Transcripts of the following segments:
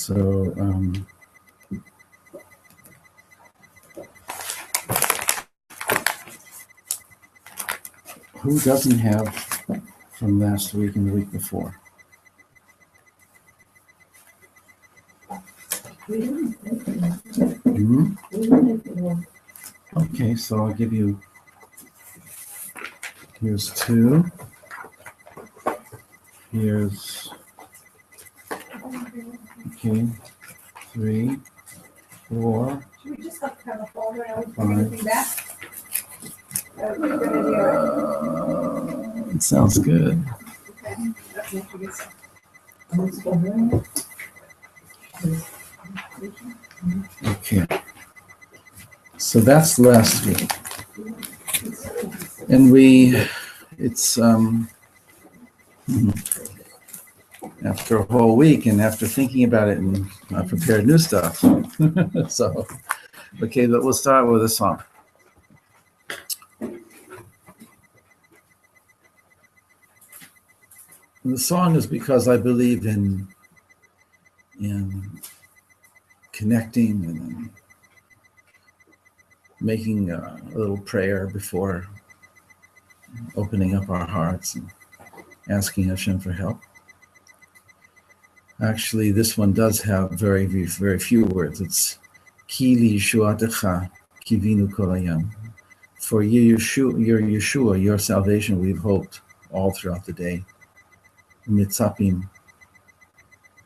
So, who doesn't have from last week and the week before? Okay, so I'll give you, here's 2. Here's, okay, 3, 4, Should we just have kind of folder and we put 5. everything back? That would be a good idea, right? It sounds good. Okay. That's what you get. Okay. So that's last week. And it's after a whole week and after thinking about it, and I prepared new stuff. So, okay, but we'll start with a song. And the song is because I believe in connecting and making a little prayer before opening up our hearts and asking Hashem for help. Actually, this one does have very, very few words. It's Ki Yeshuatecha Kivinu Kol Hayam. For your Yeshua, your salvation, we've hoped all throughout the day. Mitzapim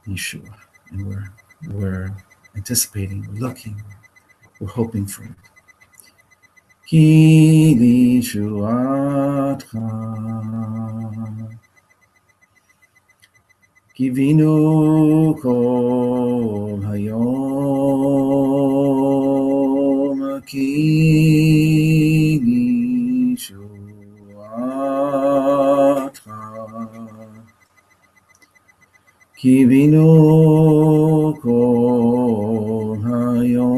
Yeshua, and we're anticipating, we're looking, we're hoping for it. Ki Yeshuatecha Kivinu Kol Hayom, Ki Yeshuatecha Kivinu Kol Hayom,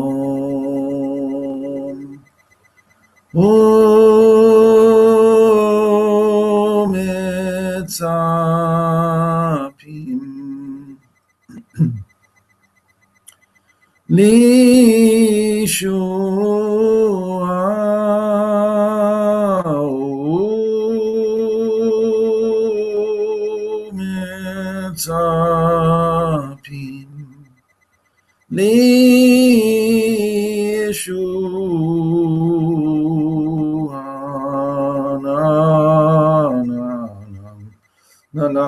U'mitzapim Lishua, U'mitzapim Lishua, na na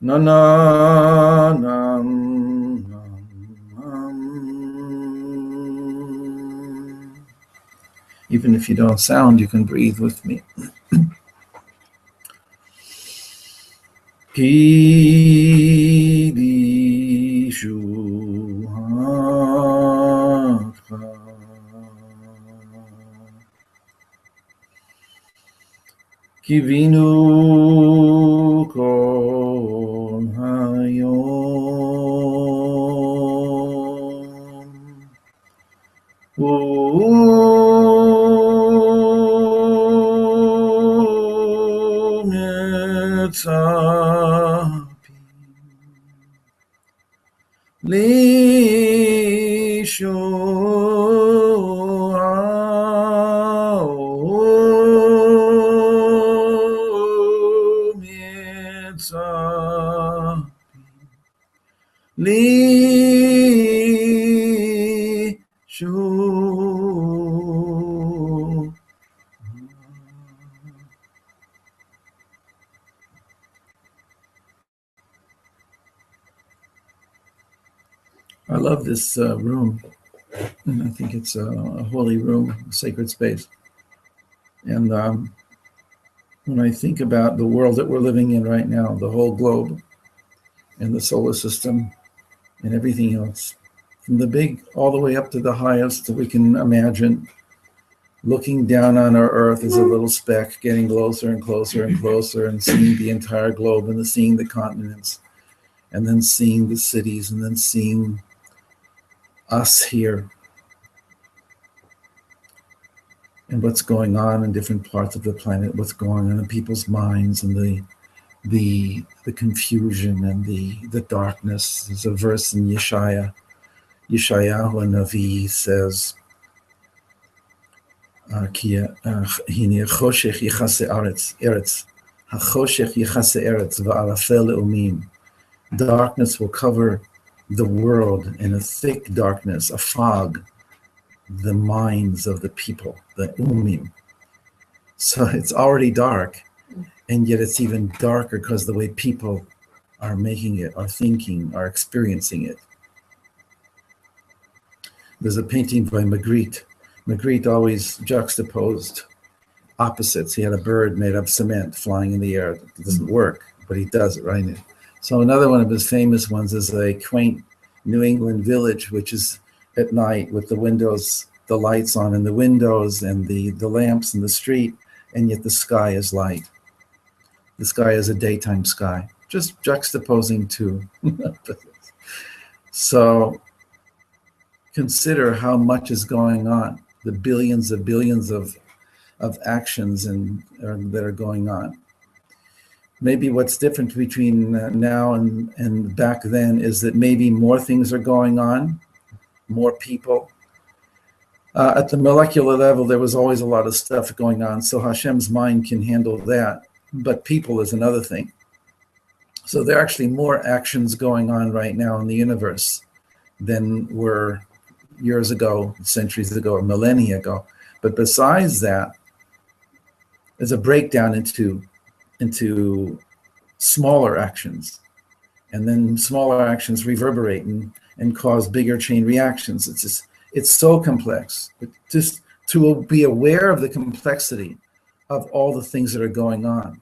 na na na. Even if you don't sound, you can breathe with me. Ki Yeshuatecha Kivinu Kol Hayom, U'mitzapim Lishua, U'mitzapim Lishua. I love this room, and I think it's a holy room, a sacred space. And when I think about the world that we're living in right now, the whole globe and the solar system and everything else, from the big all the way up to the highest that we can imagine, looking down on our earth as a little speck, getting closer and closer and closer, and seeing the entire globe, and then seeing the continents, and then seeing the cities, and then seeing us here and what's going on in different parts of the planet, what's going on in people's minds, and the the confusion and the darkness. There's a verse in Yeshayahu Navi says, "Hine choshech yichase eretz, hachoshech yichase eretz va'arafel le'umim." Darkness will cover the world, in a thick darkness, a fog, the minds of the people, the umim. So it's already dark, and yet it's even darker because the way people are making it, are thinking, are experiencing it. There's a painting by Magritte. Magritte always juxtaposed opposites. He had a bird made of cement flying in the air. It doesn't work, but he does it, right? So another one of his famous ones is a quaint New England village, which is at night with the windows, the lights on in the windows and the lamps in the street, and yet the sky is light. The sky is a daytime sky, just juxtaposing two. So consider how much is going on, the billions of actions that are going on. Maybe what's different between now and back then is that maybe more things are going on, more people. At the molecular level, there was always a lot of stuff going on, so Hashem's mind can handle that. But people is another thing. So there are actually more actions going on right now in the universe than were years ago, centuries ago, or millennia ago. But besides that, there's a breakdown into smaller actions, and then smaller actions reverberate and cause bigger chain reactions. It's so complex. But just to be aware of the complexity of all the things that are going on.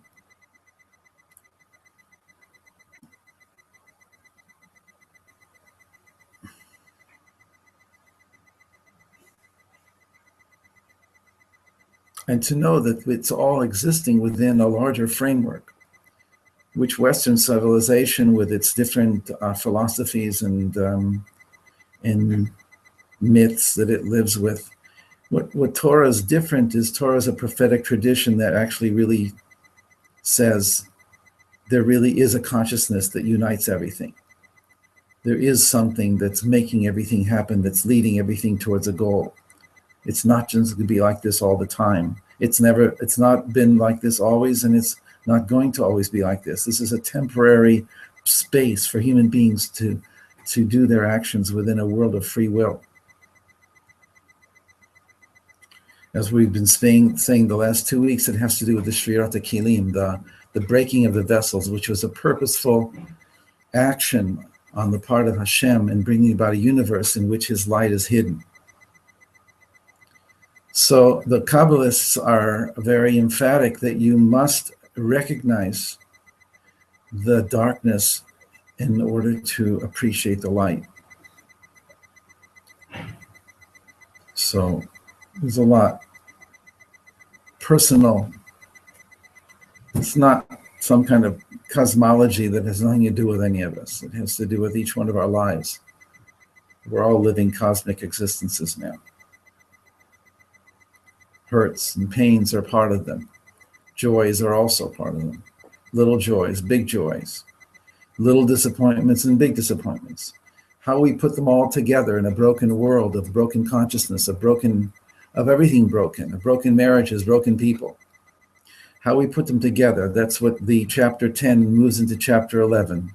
And to know that it's all existing within a larger framework, which Western civilization, with its different philosophies and myths that it lives with, what Torah is different is Torah is a prophetic tradition that actually really says there really is a consciousness that unites everything. There is something that's making everything happen, that's leading everything towards a goal. It's not just going to be like this all the time. It's not been like this always, and it's not going to always be like this. This is a temporary space for human beings to do their actions within a world of free will. As we've been saying the last 2 weeks, it has to do with the Shvirat HaKelim, the breaking of the vessels, which was a purposeful action on the part of Hashem in bringing about a universe in which his light is hidden. So the Kabbalists are very emphatic that you must recognize the darkness in order to appreciate the light. So there's a lot. Personal. It's not some kind of cosmology that has nothing to do with any of us. It has to do with each one of our lives. We're all living cosmic existences now. Hurts and pains are part of them. Joys are also part of them. Little joys, big joys. Little disappointments and big disappointments. How we put them all together in a broken world of broken consciousness, of everything broken, of broken marriages, broken people. How we put them together, that's what the chapter 10 moves into chapter 11.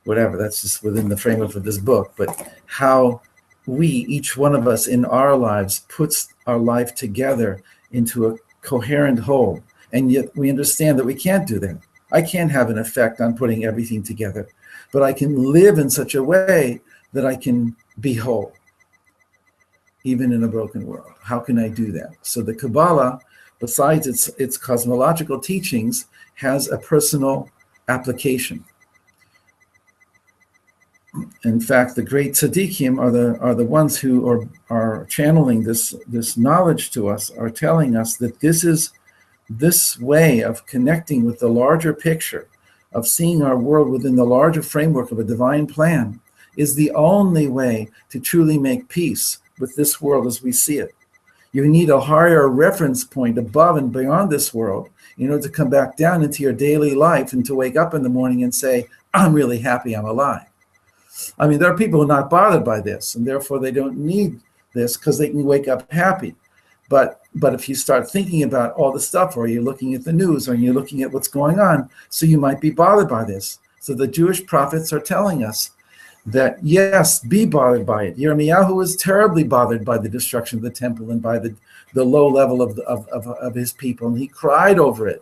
Whatever, that's just within the framework of this book. But how we, each one of us in our lives, puts our life together into a coherent whole. And yet we understand that we can't do that. I can't have an effect on putting everything together, but I can live in such a way that I can be whole, even in a broken world. How can I do that? So the Kabbalah, besides its cosmological teachings, has a personal application. In fact, the great tzaddikim are the ones who are channeling this knowledge to us, are telling us that this way of connecting with the larger picture, of seeing our world within the larger framework of a divine plan, is the only way to truly make peace with this world as we see it. You need a higher reference point above and beyond this world in order to come back down into your daily life and to wake up in the morning and say, I'm really happy I'm alive. I mean, there are people who are not bothered by this, and therefore they don't need this because they can wake up happy. But if you start thinking about all the stuff, or you're looking at the news, or you're looking at what's going on, so you might be bothered by this. So the Jewish prophets are telling us that, yes, be bothered by it. Yirmiyahu was terribly bothered by the destruction of the temple and by the low level of his people, and he cried over it.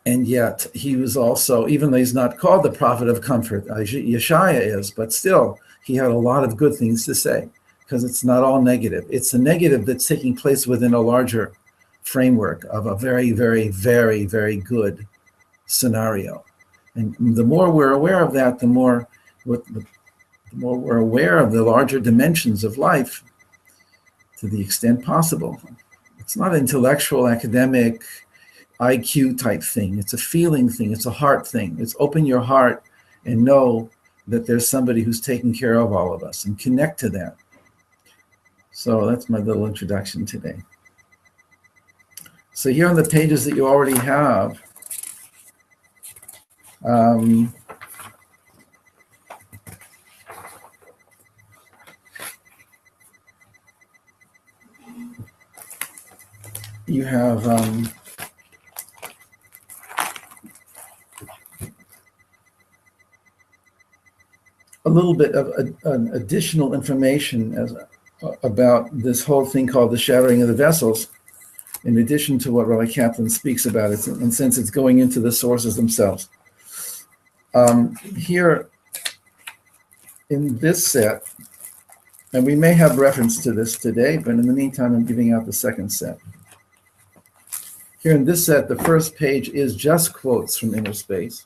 And yet he was also, even though he's not called the prophet of comfort, Yeshaya is, but still, he had a lot of good things to say, because it's not all negative. It's the negative that's taking place within a larger framework of a very, very, very, very good scenario. And the more we're aware of that, the more we're aware of the larger dimensions of life, to the extent possible. It's not intellectual, academic, IQ type thing. It's a feeling thing. It's a heart thing. It's open your heart and know that there's somebody who's taking care of all of us, and connect to that. So that's my little introduction today. So here on the pages that you already have, you have a little bit of an additional information about this whole thing called the shattering of the vessels, in addition to what Rabbi Kaplan speaks about it, and since it's going into the sources themselves. Here in this set, and we may have reference to this today, but in the meantime, I'm giving out the second set. Here in this set, the first page is just quotes from Inner Space.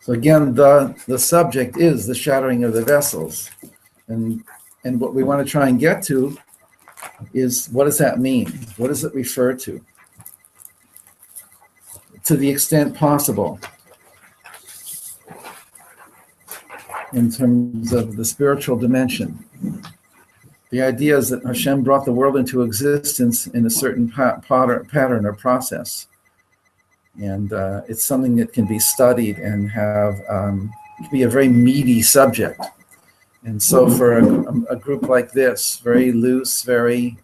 So again, the subject is the shattering of the vessels. And what we want to try and get to is, what does that mean? What does it refer to? To the extent possible, in terms of the spiritual dimension. The idea is that Hashem brought the world into existence in a certain pattern or process. And it's something that can be studied and have, can be a very meaty subject. And so for a group like this, very loose, very,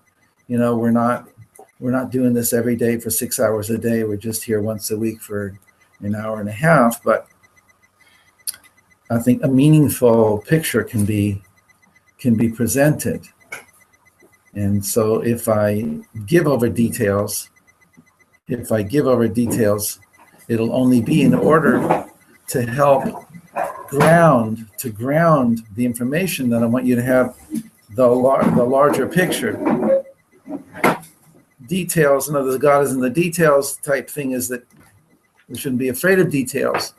we're not doing this every day for 6 hours a day. We're just here once a week for an hour and a half. But I think a meaningful picture can be presented. And so if I give over details, it'll only be in order to help ground the information that I want you to have, the larger picture. Details, in other words, God is in the details type thing, is that we shouldn't be afraid of details.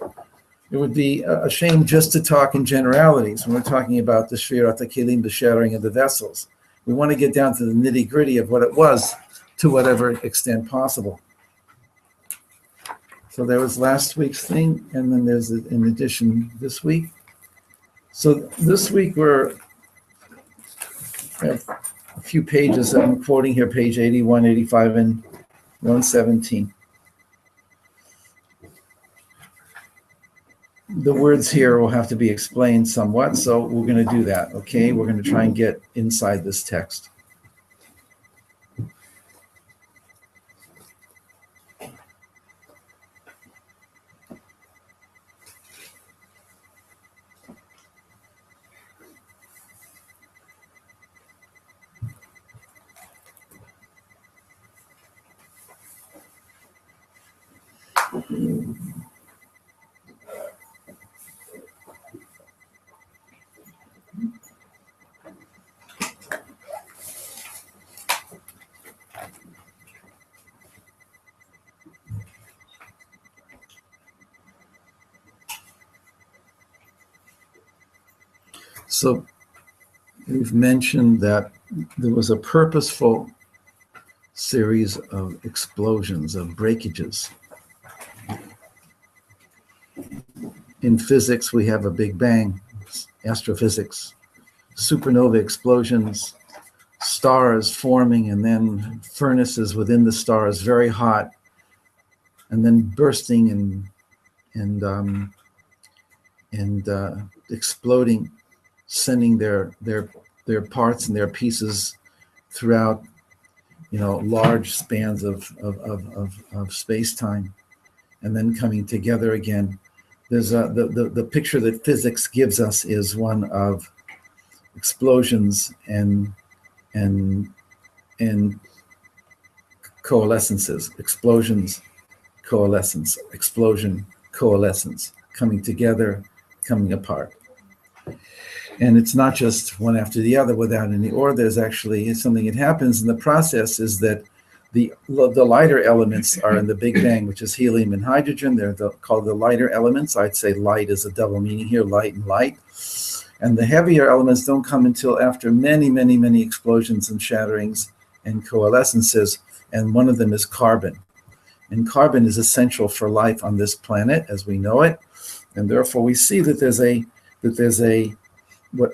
It would be a shame just to talk in generalities when we're talking about the Shvirat HaKelim, the shattering of the vessels. We want to get down to the nitty-gritty of what it was, to whatever extent possible. So there was last week's thing, and then there's, in addition, this week. So this week we have a few pages that I'm quoting here, page 81, 85, and 117. The words here will have to be explained somewhat, so we're going to do that, okay? We're going to try and get inside this text. So we've mentioned that there was a purposeful series of explosions, of breakages. In physics, we have a Big Bang, astrophysics, supernova explosions, stars forming, and then furnaces within the stars, very hot, and then bursting and exploding, sending their parts and their pieces throughout, large spans of space-time, and then coming together again. There's the picture that physics gives us is one of explosions and coalescences, explosions, coalescence, explosion, coalescence, coming together, coming apart. And it's not just one after the other without any order. There's actually something that happens in the process is that the lighter elements are in the Big Bang, which is helium and hydrogen. They're called the lighter elements. I'd say light is a double meaning here, light and light. And the heavier elements don't come until after many, many, many explosions and shatterings and coalescences. And one of them is carbon. And carbon is essential for life on this planet as we know it. And therefore we see that there's what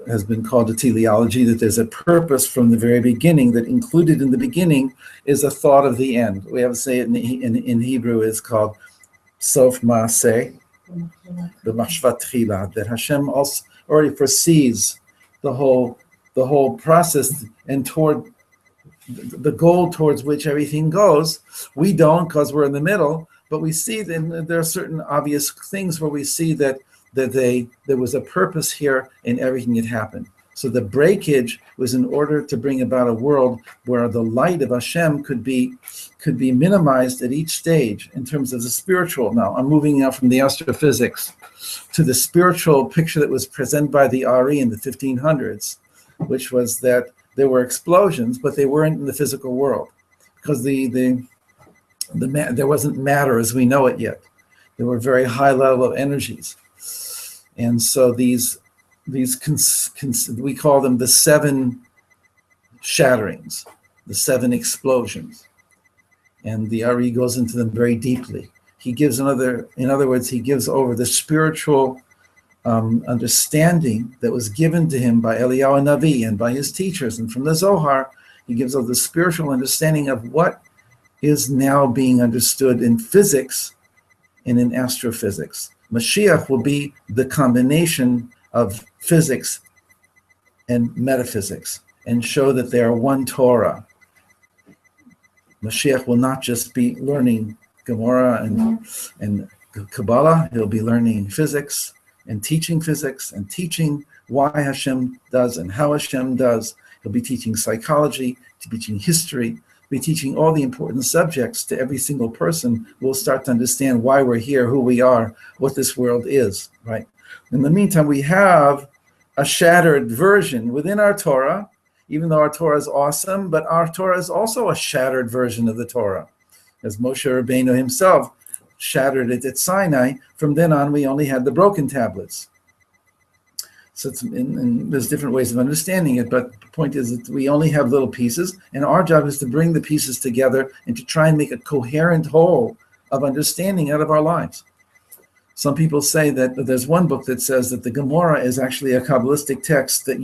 has been called a teleology, that there's a purpose from the very beginning, that included in the beginning is a thought of the end. We have to say it in Hebrew is called sof maaseh, the mashvat tchila, that Hashem also already foresees the whole process and toward the goal towards which everything goes. We don't, because we're in the middle, but we see that there are certain obvious things where we see that there was a purpose here in everything that happened. So the breakage was in order to bring about a world where the light of Hashem could be minimized at each stage in terms of the spiritual. Now I'm moving now from the astrophysics to the spiritual picture that was presented by the Ari in the 1500s, which was that there were explosions, but they weren't in the physical world because there wasn't matter as we know it yet. There were very high level of energies. And so these we call them the 7 shatterings, the 7 explosions. And the Ari goes into them very deeply. He gives in other words, he gives over the spiritual understanding that was given to him by Eliyahu Navi and by his teachers. And from the Zohar, he gives over the spiritual understanding of what is now being understood in physics and in astrophysics. Mashiach will be the combination of physics and metaphysics and show that they are one Torah. Mashiach will not just be learning Gemara and Kabbalah, he'll be learning physics and teaching why Hashem does and how Hashem does. He'll be teaching psychology, teaching history, be teaching all the important subjects to every single person. We'll start to understand why we're here, who we are, what this world is, right? In the meantime, we have a shattered version within our Torah, even though our Torah is awesome, but our Torah is also a shattered version of the Torah. As Moshe Rabbeinu himself shattered it at Sinai, from then on we only had the broken tablets. So and there's different ways of understanding it, but the point is that we only have little pieces, and our job is to bring the pieces together and to try and make a coherent whole of understanding out of our lives. Some people say that there's one book that says that the Gemara is actually a Kabbalistic text, that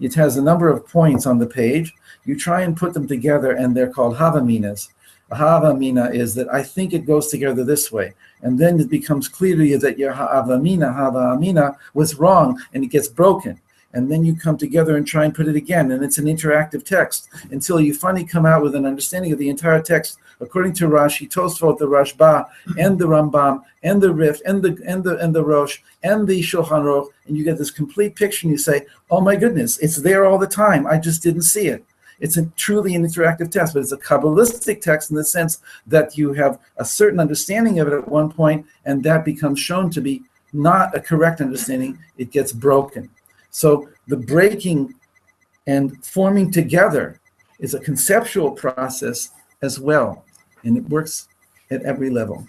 it has a number of points on the page. You try and put them together, and they're called Havaminas. A Havamina is that I think it goes together this way. And then it becomes clear to you that your Havamina was wrong, and it gets broken. And then you come together and try and put it again, and it's an interactive text until you finally come out with an understanding of the entire text according to Rashi, Tosfot, the Rashba, and the Rambam, and the Rif, and the Rosh, and the Shulchan Aruch, and you get this complete picture, and you say, "Oh my goodness, it's there all the time. I just didn't see it." It's truly an interactive text, but it's a Kabbalistic text in the sense that you have a certain understanding of it at one point, and that becomes shown to be not a correct understanding. It gets broken. So the breaking and forming together is a conceptual process as well, and it works at every level.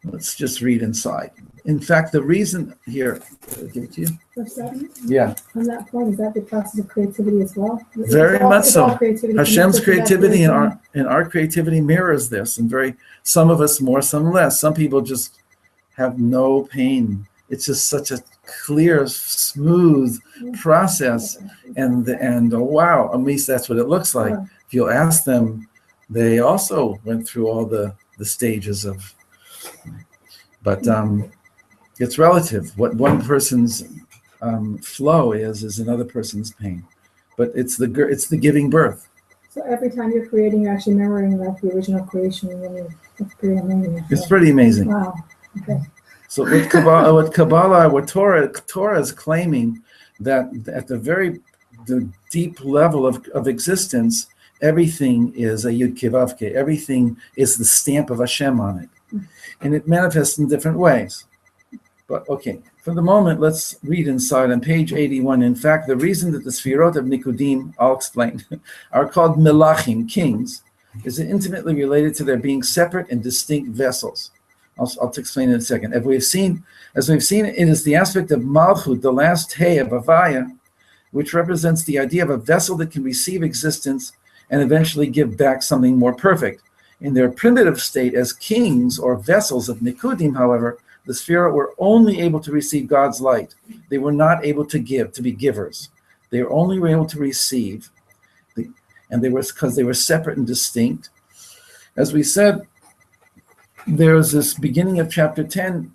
Let's just read inside. In fact, the reason here, I'll give it to you. Rav Sutton, Yeah, on that point, is that the process of creativity as well? very It's all- much it's so. all creativity Hashem's connected to that creativity and creativity. our creativity mirrors this, and some of us more, some less. Some people just have no pain. It's just such a clear, smooth process, and wow, at least that's what it looks like. Yeah. If you'll ask them, they also went through all the stages of, but it's relative. What one person's flow is another person's pain, but it's the giving birth. So every time you're creating, you're actually mirroring like the original creation. It's pretty amazing. It's pretty amazing. Wow. Okay. So what Torah is claiming that at the deep level of existence, everything is a Yud Kei Vav Kei. Everything is the stamp of Hashem on it, and it manifests in different ways. But okay, for the moment, let's read inside on page 81. In fact, the reason that the Sfirot of Nikudim, I'll explain, are called Malachin Kings is intimately related to their being separate and distinct vessels. I'll explain in a second. As we've seen, it is the aspect of Malchut, the last Hey of Avaya, which represents the idea of a vessel that can receive existence and eventually give back something more perfect. In their primitive state as kings or vessels of Nikudim, however, the Sphira were only able to receive God's light. They were not able to give, to be givers. They were only able to receive, and because they were separate and distinct. As we said, there's this beginning of chapter 10.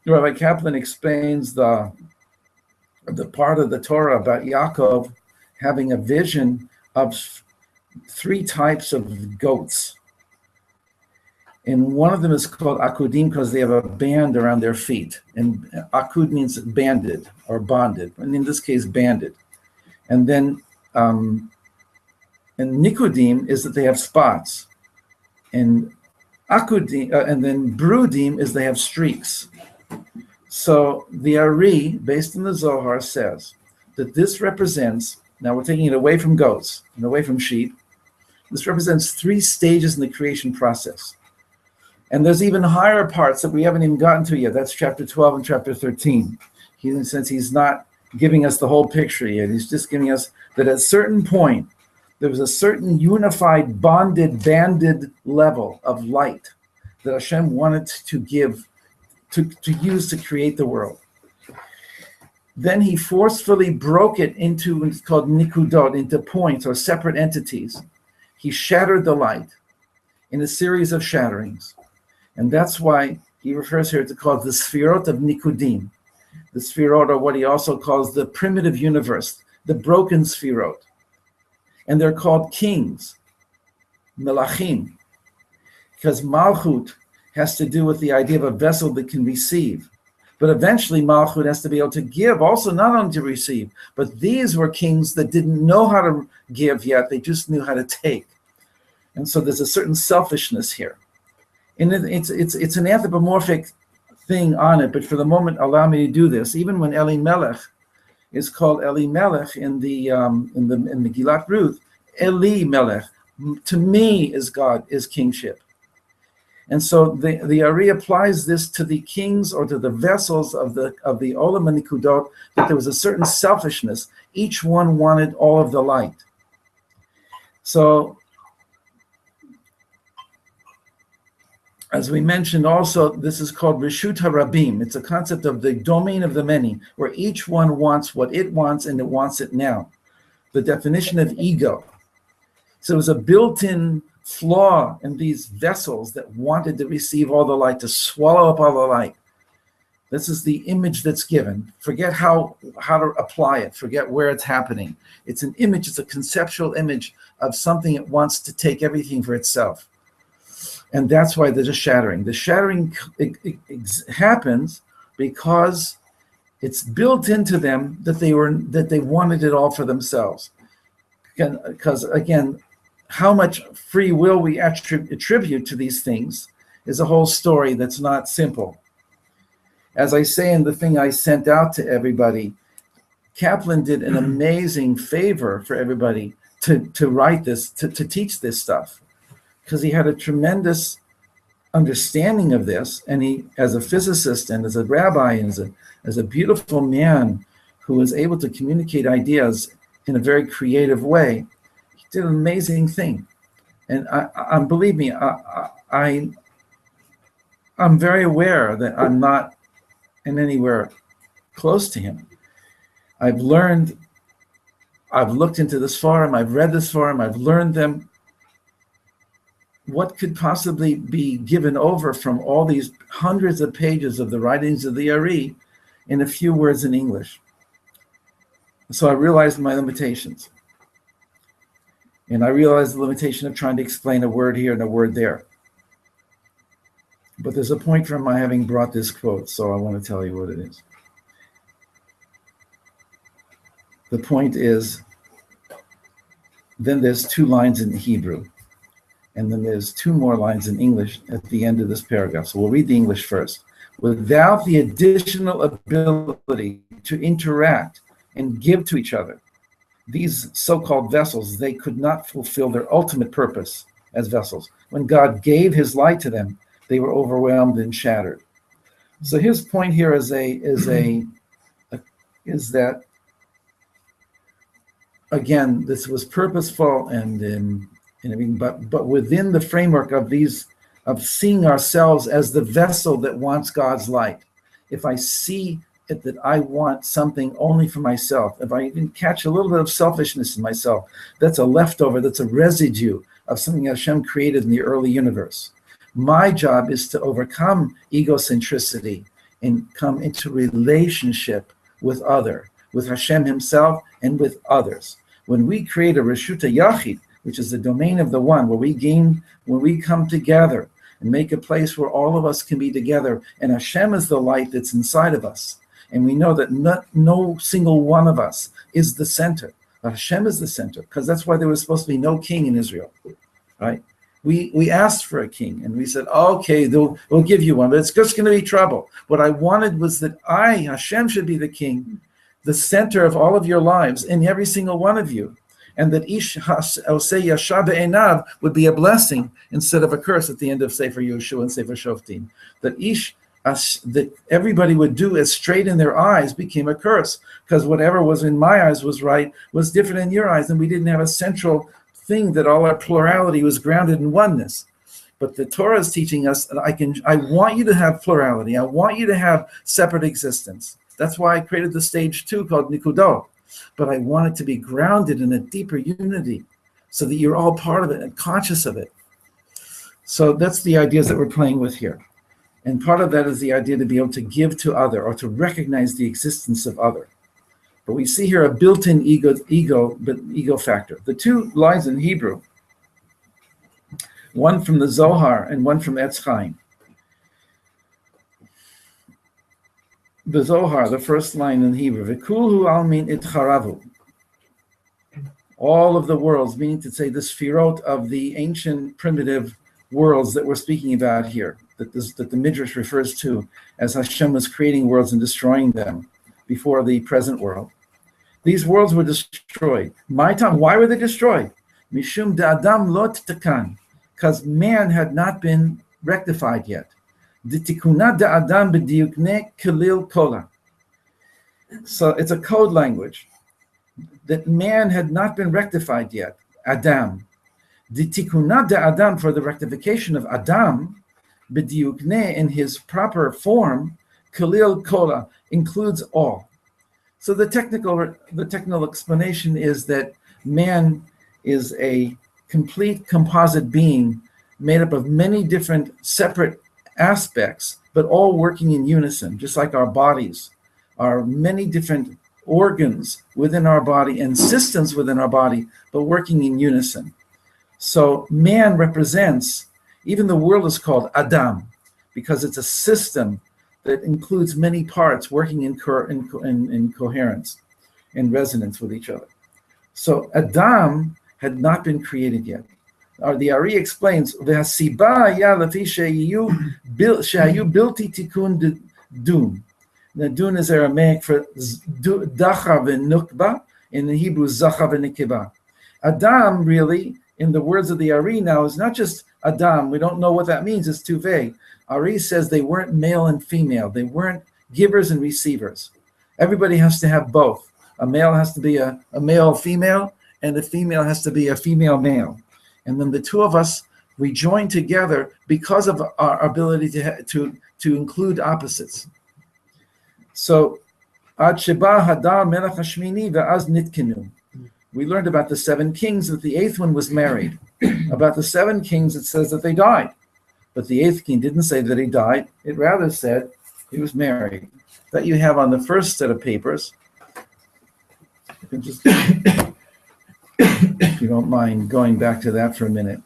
Rabbi Kaplan explains the part of the Torah about Yaakov having a vision of 3 types of goats. And one of them is called akudim because they have a band around their feet. And akud means banded or bonded, and in this case, banded. And then and nikudim is that they have spots. And akudim, and then brudim is they have streaks. So the Ari, based on the Zohar, says that this represents, now we're taking it away from goats and away from sheep, this represents 3 stages in the creation process. And there's even higher parts that we haven't even gotten to yet. That's chapter 12 and chapter 13. Since he's not giving us the whole picture yet, he's just giving us that at a certain point, there was a certain unified, bonded, banded level of light that Hashem wanted to give, to use to create the world. Then he forcefully broke it into what's called nikudot, into points or separate entities. He shattered the light in a series of shatterings. And that's why he refers here to call the Sfirot of Nikudim. The Sfirot are what he also calls the primitive universe, the broken Sfirot. And they're called kings, Melachim, because Malchut has to do with the idea of a vessel that can receive. But eventually Malchut has to be able to give, also not only to receive, but these were kings that didn't know how to give yet, they just knew how to take. And so there's a certain selfishness here. And it's an anthropomorphic thing on it, but for the moment, allow me to do this. Even when Elimelech is called Elimelech in the Megillat Ruth, Elimelech, to me is God, is kingship. And so the Ari applies this to the kings or to the vessels of the Olam Nikudot, that there was a certain selfishness. Each one wanted all of the light. So, as we mentioned also, this is called Reshut HaRabim. It's a concept of the domain of the many, where each one wants what it wants and it wants it now. The definition of ego. So it was a built-in flaw in these vessels that wanted to receive all the light, to swallow up all the light. This is the image that's given. Forget how to apply it. Forget where it's happening. It's an image, it's a conceptual image of something that wants to take everything for itself. And that's why there's a shattering. The shattering happens because it's built into them that they wanted it all for themselves. Because again, how much free will we attribute to these things is a whole story that's not simple. As I say in the thing I sent out to everybody, Kaplan did an amazing favor for everybody to write this, to teach this stuff, because he had a tremendous understanding of this, and he, as a physicist and as a rabbi and as a beautiful man who was able to communicate ideas in a very creative way, he did an amazing thing. And I believe me, I'm very aware that I'm not in anywhere close to him. I've learned, I've looked into this forum, I've read this forum, I've learned them. What could possibly be given over from all these hundreds of pages of the writings of the youre in a few words in English? So I realized my limitations. And I realized the limitation of trying to explain a word here and a word there. But there's a point from my having brought this quote, so I want to tell you what it is. The point is, then there's 2 lines in Hebrew, and then there's 2 more lines in English at the end of this paragraph. So we'll read the English first. Without the additional ability to interact and give to each other, these so-called vessels, they could not fulfill their ultimate purpose as vessels. When God gave his light to them, they were overwhelmed and shattered. So his point here is that, again, this was purposeful and everything, but within the framework of these, of seeing ourselves as the vessel that wants God's light. If I see it that I want something only for myself, if I even catch a little bit of selfishness in myself, that's a leftover, that's a residue of something Hashem created in the early universe. My job is to overcome egocentricity and come into relationship with Hashem himself and with others. When we create a Reshuta Yachid, which is the domain of the one, where we come together and make a place where all of us can be together, and Hashem is the light that's inside of us, and we know that no single one of us is the center, but Hashem is the center, because that's why there was supposed to be no king in Israel, right? We asked for a king, and we said, okay, we'll give you one, but it's just going to be trouble. What I wanted was that Hashem, should be the king, the center of all of your lives, and every single one of you, and that Ish Oseh Yashar Be'einav would be a blessing instead of a curse at the end of Sefer Yehoshua and Sefer Shoftim. That everybody would do as straight in their eyes became a curse, because whatever was in my eyes was right was different in your eyes, and we didn't have a central thing that all our plurality was grounded in oneness. But the Torah is teaching us that I want you to have plurality. I want you to have separate existence. That's why I created the stage 2 called Nikudo. But I want it to be grounded in a deeper unity so that you're all part of it and conscious of it. So that's the ideas that we're playing with here. And part of that is the idea to be able to give to other, or to recognize the existence of other. But we see here a built-in ego factor. The 2 lines in Hebrew, one from the Zohar and one from Etz Chaim. The Zohar, the first line in Hebrew, V'kulhu almin itcharavu. All of the worlds, meaning to say the sfirot of the ancient primitive worlds that we're speaking about here, that the Midrash refers to as Hashem was creating worlds and destroying them before the present world. These worlds were destroyed. My time, why were they destroyed? Mishum da'adam lo titakan, because man had not been rectified yet. Ditikuna da'adam b'diukne kalil kola. So it's a code language that man had not been rectified yet. Adam. Ditikuna da'adam, for the rectification of Adam, b'diukne, in his proper form, kalil kola, includes all. So the technical explanation is that man is a complete composite being made up of many different separate aspects, but all working in unison, just like our bodies are many different organs within our body and systems within our body, but working in unison. So man represents, even the world is called Adam, because it's a system that includes many parts working in coherence, in resonance with each other. So Adam had not been created yet. The Ari explains, "V'hasiba ya lefi she'ayu bilti tikun dun." The dun is Aramaic for dacha v'nukba, in the Hebrew zacha v'nikeba. Adam really in the words of the Ari now is not just Adam. We don't know what that means. It's too vague. Ari says they weren't male and female. They weren't givers and receivers. Everybody has to have both. A male has to be a male female, and a female has to be a female male. And then the two of us, we join together because of our ability to include opposites. So, Ad Sheba Hadar Melech Hashmini Ve'az Nitkenu. We learned about the 7 kings, that the 8th one was married. About the 7 kings, it says that they died. But the 8th king didn't say that he died. It rather said he was married. That you have on the first set of papers. You can just, if you don't mind going back to that for a minute.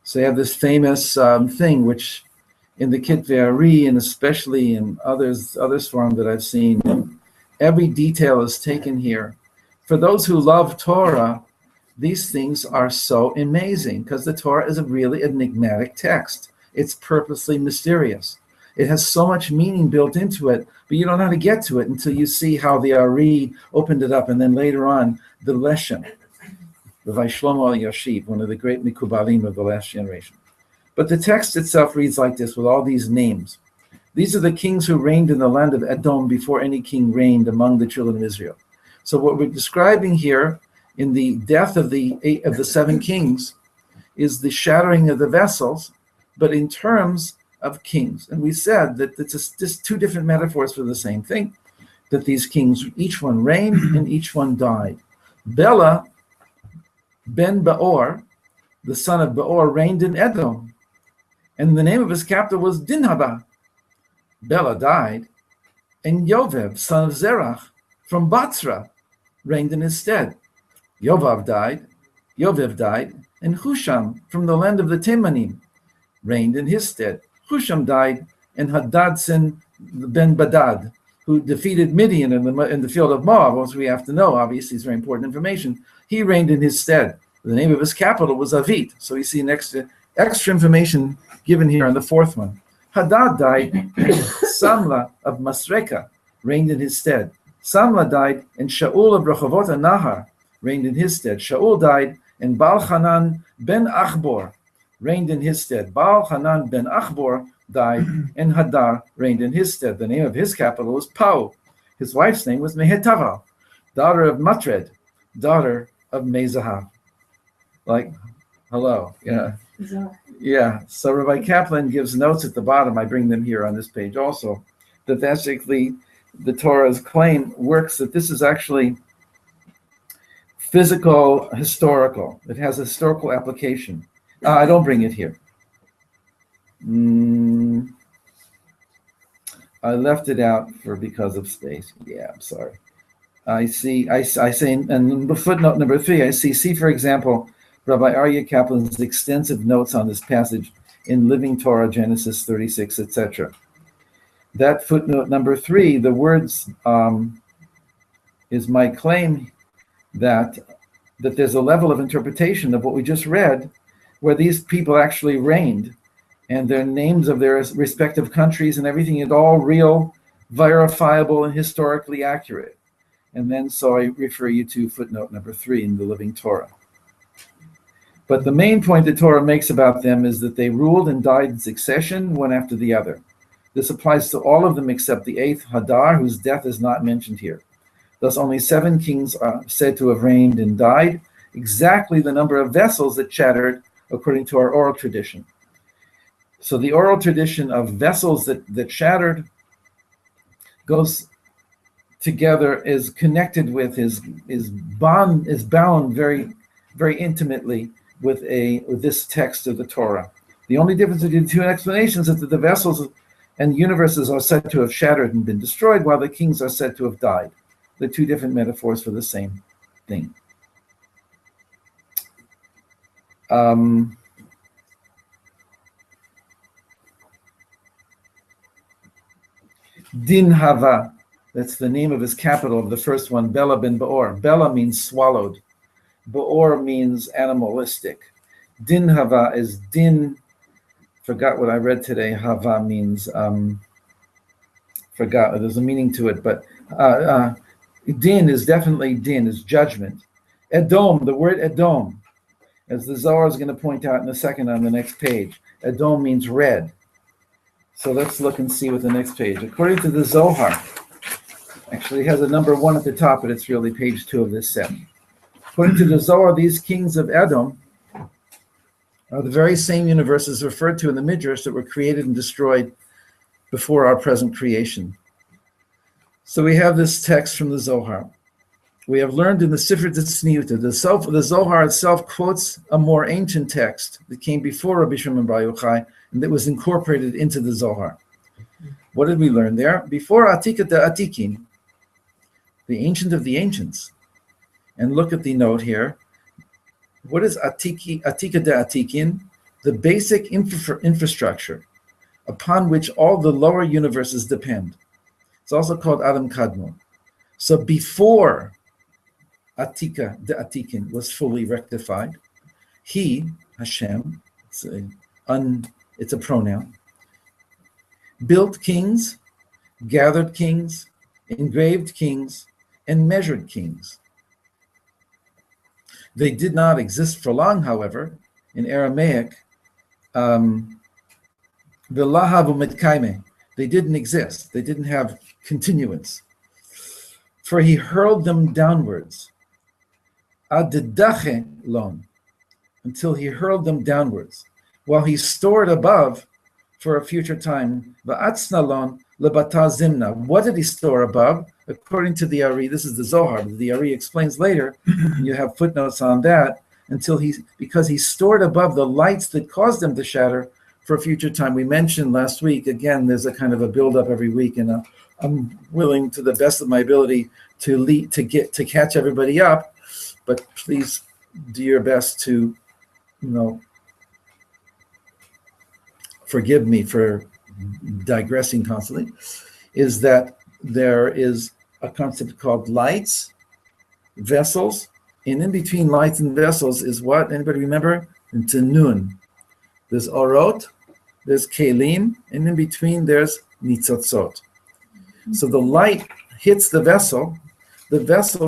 So you have this famous thing, which in the Kitvei Ari, and especially in others form that I've seen, every detail is taken here. For those who love Torah, these things are so amazing because the Torah is a really enigmatic text. It's purposely mysterious. It has so much meaning built into it, but you don't know how to get to it until you see how the Ari opened it up, and then later on, the Leshem, the Vaishlomo Yashiv, one of the great Mikubalim of the last generation. But the text itself reads like this, with all these names. These are the kings who reigned in the land of Edom before any king reigned among the children of Israel. So what we're describing here in the death of the 7 kings is the shattering of the vessels, but in terms of kings. And we said that it's just 2 different metaphors for the same thing, that these kings, each one reigned and each one died. Bela ben Beor, the son of Beor, reigned in Edom, and the name of his capital was Dinhaba. Bela died, and Yovev, son of Zerach, from Batsra, reigned in his stead. Yovev died, and Husham, from the land of the Temanim, reigned in his stead. Husham died, and Hadadson ben Badad, who defeated Midian in the field of Moab, as we have to know, obviously it's very important information, he reigned in his stead. The name of his capital was Avit. So we see an extra information given here on the 4th one. Hadad died, and Samla of Masreka reigned in his stead. Samla died, and Shaul of Rehovot Nahar reigned in his stead. Shaul died, and Baal Hanan ben Achbor reigned in his stead. Baal Hanan ben Achbor died, and Hadar reigned in his stead. The name of his capital was Pau. His wife's name was Mehetaval, daughter of Matred, daughter of Mezahav. Like, hello, yeah. Yeah, so Rabbi Kaplan gives notes at the bottom, I bring them here on this page also, that basically the Torah's claim works that this is actually physical, historical. It has a historical application. I don't bring it here. I left it out because of space. Yeah, I'm sorry. I say, and the footnote number 3, I see for example, Rabbi Aryeh Kaplan's extensive notes on this passage in Living Torah, Genesis 36, etc. That footnote number 3, the words is my claim that there's a level of interpretation of what we just read where these people actually reigned, and their names of their respective countries and everything is all real, verifiable, and historically accurate. And then so I refer you to footnote number 3 in the Living Torah. But the main point the Torah makes about them is that they ruled and died in succession, one after the other. This applies to all of them except the 8th, Hadar, whose death is not mentioned here. Thus only 7 kings are said to have reigned and died, exactly the number of vessels that shattered according to our oral tradition. So the oral tradition of vessels that shattered goes together, is connected with, is bound very, very intimately with this text of the Torah. The only difference between the 2 explanations is that the vessels and universes are said to have shattered and been destroyed, while the kings are said to have died. The 2 different metaphors for the same thing. Din Hava, that's the name of his capital of the first one, Bela ben Beor. Bela means swallowed. Beor means animalistic. Din Hava is din, forgot what I read today. Hava means, forgot, there's a meaning to it, but din is definitely din, is judgment. Edom, the word Edom, As the Zohar is going to point out in a second on the next page, Edom means red. So let's look and see what the next page. According to the Zohar, actually it has a number 1 at the top, but it's really page 2 of this set. According to the Zohar, these kings of Edom are the very same universes referred to in the Midrash that were created and destroyed before our present creation. So we have this text from the Zohar. We have learned in the Sifra Tzniuta, the Zohar itself quotes a more ancient text that came before Rabbi Shimon Bar Yochai and that was incorporated into the Zohar. What did we learn there? Before Atika de Atikin, the ancient of the ancients. And look at the note here. What is Atika de Atikin? The basic infrastructure upon which all the lower universes depend. It's also called Adam Kadmon. So before Atika de Atikin was fully rectified, he, Hashem, it's a pronoun, built kings, gathered kings, engraved kings, and measured kings. They did not exist for long, however. In Aramaic, v'lahavu mitkaime, they didn't exist. They didn't have continuance. For he hurled them downwards, ad-dache lon, until he hurled them downwards, while he stored above for a future time, va'atzna lon lebata zimna. What did he store above? According to the Ari, this is the Zohar. The Ari explains later, and you have footnotes on that, because he stored above the lights that caused them to shatter for a future time. We mentioned last week, again, there's a kind of a build-up every week, and I'm willing to the best of my ability to catch everybody up, but please do your best to, forgive me for digressing constantly, is that there is a concept called lights, vessels, and in between lights and vessels is what? Anybody remember? It's a nun. There's orot, there's kelim, and in between there's nitzotzot. So the light hits the vessel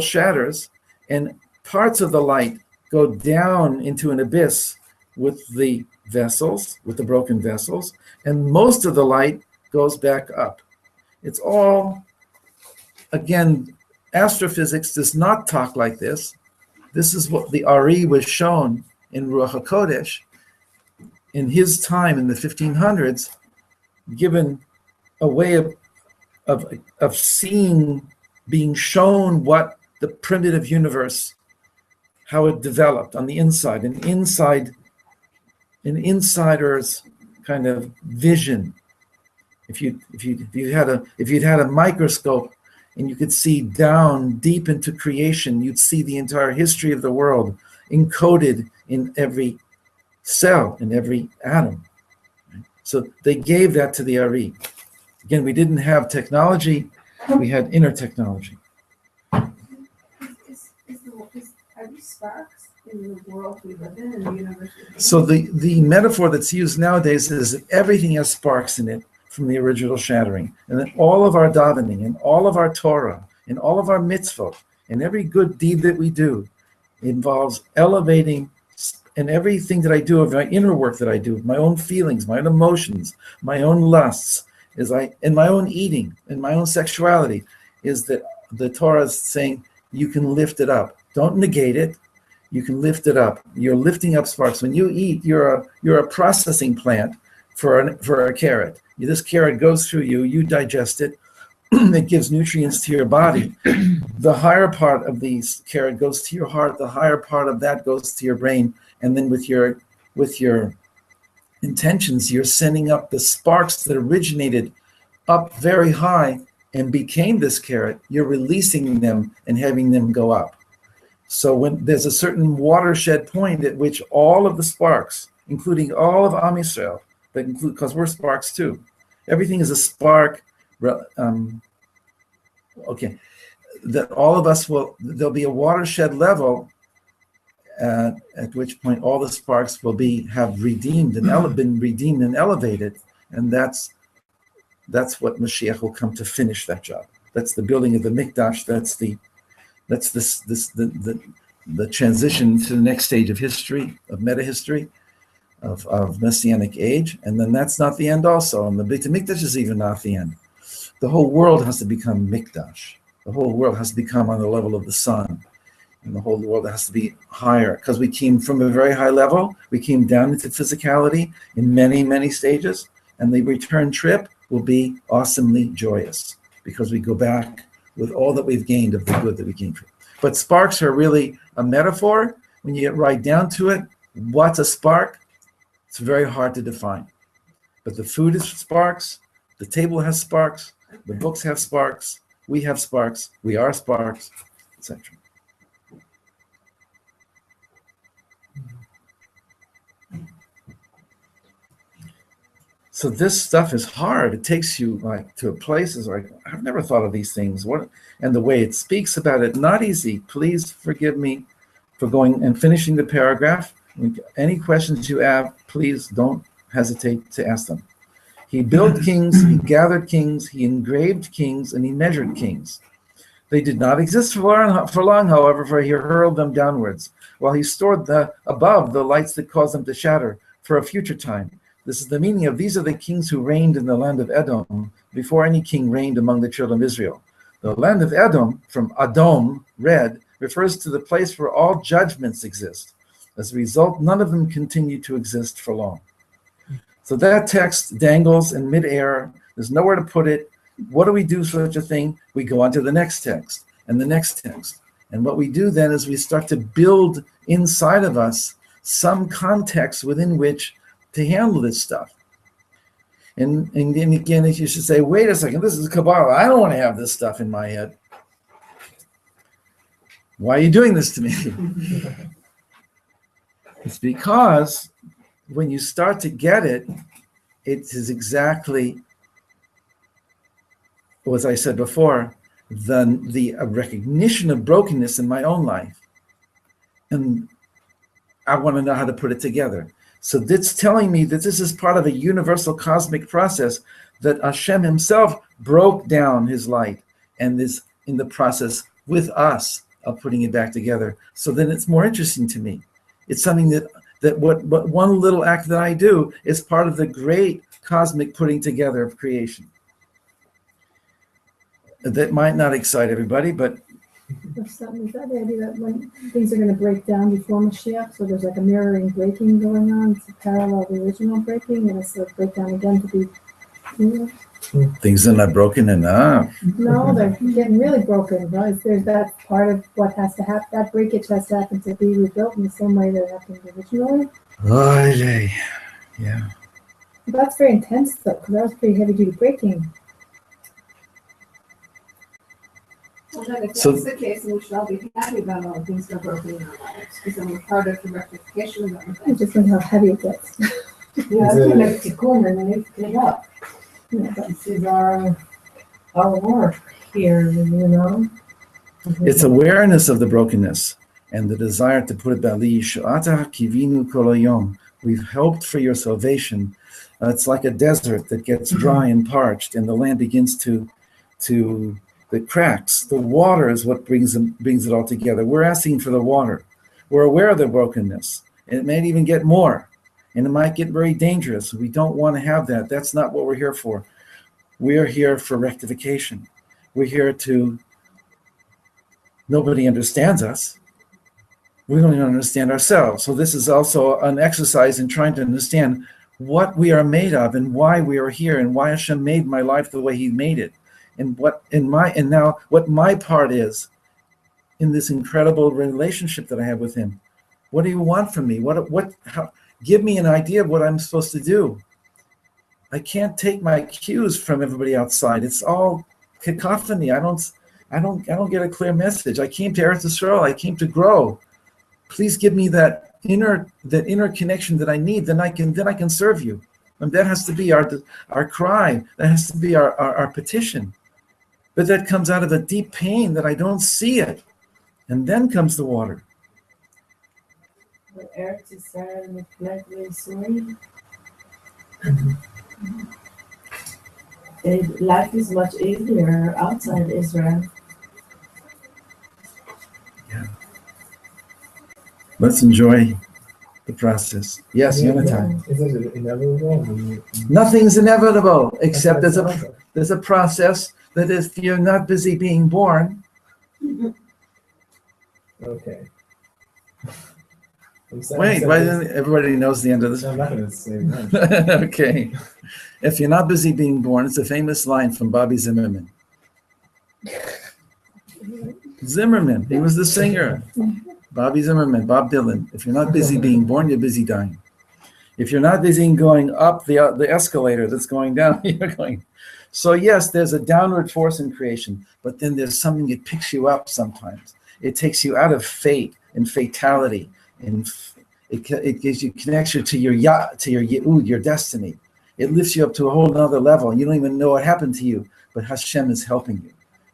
shatters, and parts of the light go down into an abyss with the vessels, with the broken vessels, and most of the light goes back up. It's all, again, astrophysics does not talk like this. This is what the Ari was shown in Ruach HaKodesh in his time in the 1500s, given a way of seeing, being shown what the primitive universe, how it developed on the inside, an insider's kind of vision. If you'd had a microscope and you could see down deep into creation, you'd see the entire history of the world encoded in every cell, in every atom. So they gave that to the Ari. Again, we didn't have technology, we had inner technology. Are these sparks in the world we live in the universe? So the metaphor that's used nowadays is that everything has sparks in it from the original shattering. And that all of our davening and all of our Torah and all of our mitzvot and every good deed that we do involves elevating, and everything that I do, of my inner work that I do, my own feelings, my own emotions, my own lusts, and my own eating and my own sexuality, is that the Torah is saying you can lift it up. Don't negate it. You can lift it up. You're lifting up sparks. When you eat, you're a processing plant for a carrot. This carrot goes through you. You digest it. It gives nutrients to your body. The higher part of the carrot goes to your heart. The higher part of that goes to your brain. And then with your intentions, you're sending up the sparks that originated up very high and became this carrot. You're releasing them and having them go up. So when there's a certain watershed point at which all of the sparks, including all of Am Yisrael, that include, because we're sparks too. Everything is a spark. That all of us there'll be a watershed level at which point all the sparks will have been redeemed and elevated, and that's what Mashiach will come to finish that job. That's the building of the Mikdash. That's the transition to the next stage of history, of meta-history, of Messianic age, and then that's not the end also, and the Beit HaMikdash is even not the end. The whole world has to become Mikdash. The whole world has to become on the level of the sun, and the whole world has to be higher, because we came from a very high level, we came down into physicality in many, many stages, and the return trip will be awesomely joyous, because we go back with all that we've gained of the good that we came from. But sparks are really a metaphor. When you get right down to it, what's a spark? It's very hard to define. But the food is sparks, the table has sparks, the books have sparks, we have sparks, we are sparks, etc. So this stuff is hard. It takes you like to places like, I've never thought of these things. What, and the way it speaks about it, not easy. Please forgive me for going and finishing the paragraph. Any questions you have, please don't hesitate to ask them. He built kings, he gathered kings, he engraved kings, and he measured kings. They did not exist for long, however, for he hurled them downwards, while he stored above the lights that caused them to shatter for a future time. This is the meaning of these are the kings who reigned in the land of Edom before any king reigned among the children of Israel. The land of Edom, from Adom, red, refers to the place where all judgments exist. As a result, none of them continue to exist for long. So that text dangles in midair. There's nowhere to put it. What do we do such a thing? We go on to the next text and the next text. And what we do then is we start to build inside of us some context within which to handle this stuff. And again, if you should say, wait a second, this is Kabbalah. I don't want to have this stuff in my head. Why are you doing this to me? It's because when you start to get it, it is exactly, as I said before, the recognition of brokenness in my own life. And I want to know how to put it together. So that's telling me that this is part of a universal cosmic process that Hashem himself broke down his light and is in the process with us of putting it back together. So then it's more interesting to me. It's something that what one little act that I do is part of the great cosmic putting together of creation. That might not excite everybody, but Is that the idea that when things are going to break down before Mashiach, so there's like a mirroring breaking going on, it's a parallel of the original breaking, and it's a breakdown again to be, you know? things are not broken enough. No, they're getting really broken, right? There's that part of what has to happen, that breakage has to happen to be rebuilt in the same way that it happened originally. Oh, yeah. But that's very intense though, because that was pretty heavy duty breaking. Well, then if So- that's the case, then we should all be happy about all the things that are broken in our lives, because then we're part of the rectification of I everything. just think how heavy it gets. Yeah, it's gonna make the corner and then clean up. Yeah, but This is our work here, you know? It's awareness of the brokenness and the desire to put it back. Yishu'ata kivinu kol hayom. We've hoped for your salvation. It's like a desert that gets dry and parched, and the land begins to the cracks. The water is what brings it all together. We're asking for the water. We're aware of the brokenness. It may even get more, and it might get very dangerous. We don't want to have that. That's not what we're here for. We're here for rectification. We're here to, nobody understands us. We don't even understand ourselves. So this is also an exercise in trying to understand what we are made of and why we are here and why Hashem made my life the way he made it. And what my part is in this incredible relationship that I have with him. What do you want from me? Give me an idea of what I'm supposed to do. I can't take my cues from everybody outside. It's all cacophony. I don't get a clear message. I came to Eretz Yisrael. I came to grow. Please give me that inner connection that I need. Then I can serve you. And that has to be our cry. That has to be our petition. But that comes out of a deep pain that I don't see it. And then comes the water. The earth is sad with blackberry soil. Life is much easier outside Israel. Yeah. Let's enjoy the process. Yes, Yonatan. Isn't it inevitable? Nothing's inevitable except there's a process that if you're not busy being born. Okay. Wait, why didn't everybody knows the end of this? I'm not going to say that. Okay. If you're not busy being born, it's a famous line from Bobby Zimmerman. Zimmerman, he was the singer. Bobby Zimmerman, Bob Dylan. If you're not busy being born, you're busy dying. If you're not busy going up the escalator that's going down, you're going. So yes, there's a downward force in creation, but then there's something that picks you up sometimes. It takes you out of fate and fatality, and it gives you connection to your yi'ud, your destiny. It lifts you up to a whole nother level. You don't even know what happened to you, but Hashem is helping you.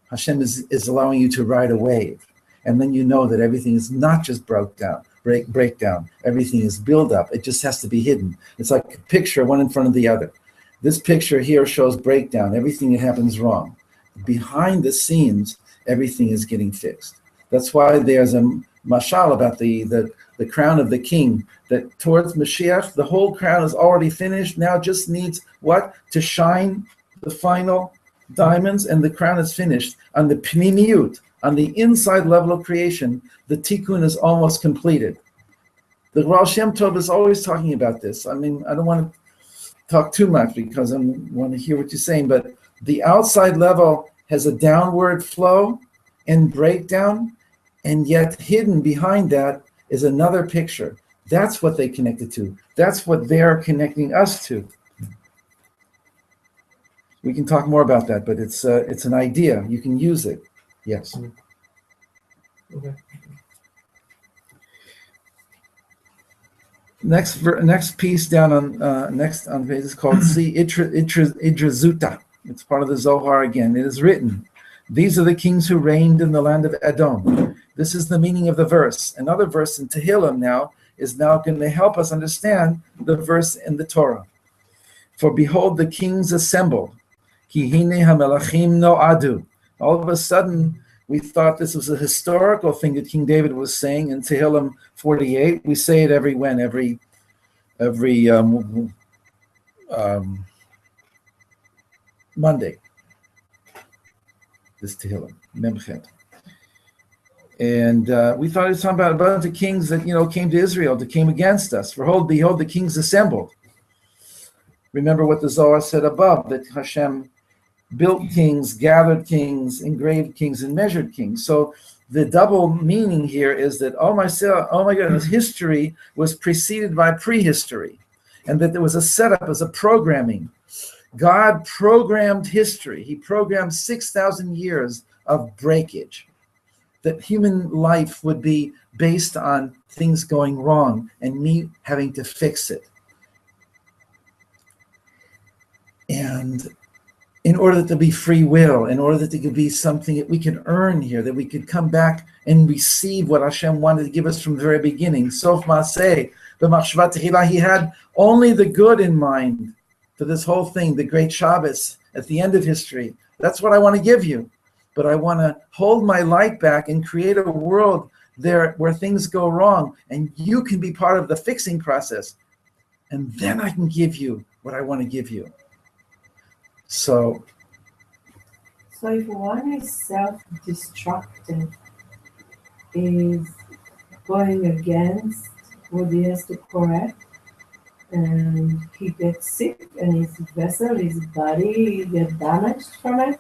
Hashem is allowing you to ride a wave. And then you know that everything is not just breakdown. Everything is build up. It just has to be hidden. It's like a picture, one in front of the other. This picture here shows breakdown, everything that happens wrong. Behind the scenes, everything is getting fixed. That's why there's a mashal about the crown of the king, that towards Mashiach, the whole crown is already finished. Now just needs what? To shine the final diamonds, and the crown is finished. On the pnimiyut, on the inside level of creation, the tikkun is almost completed. The Baal Shem Tov is always talking about this. I mean, I don't want to talk too much because I want to hear what you're saying, but the outside level has a downward flow and breakdown, and yet hidden behind that is another picture. That's what they connected to. That's what they're connecting us to. We can talk more about that, but it's an idea. You can use it. Yes. Okay. Next piece down on next on page is called Idrazuta. It's part of the Zohar again. It is written, "These are the kings who reigned in the land of Edom." This is the meaning of the verse. Another verse in Tehillim now is now going to help us understand the verse in the Torah. "For behold, the kings assembled. Ki hine hamelachim no'adu." All of a sudden, we thought this was a historical thing that King David was saying in Tehillim 48. We say it every Monday. This Tehillim, Memchet. And we thought it was talking about a bunch of kings that came to Israel, that came against us. For behold, the kings assembled. Remember what the Zohar said above, that Hashem built kings, gathered kings, engraved kings, and measured kings. So the double meaning here is that, oh my goodness, history was preceded by prehistory, and that there was a setup as a programming. God programmed history. He programmed 6,000 years of breakage, that human life would be based on things going wrong and me having to fix it. And in order that there be free will, in order that there could be something that we can earn here, that we could come back and receive what Hashem wanted to give us from the very beginning. Sof Maaseh, b'machshvat tehillah, he had only the good in mind for this whole thing, the great Shabbos at the end of history. That's what I want to give you. But I want to hold my light back and create a world there where things go wrong, and you can be part of the fixing process. And then I can give you what I want to give you. So if one is self-destructive, is going against what he has to correct, and he gets sick, and his vessel, his body gets damaged from it.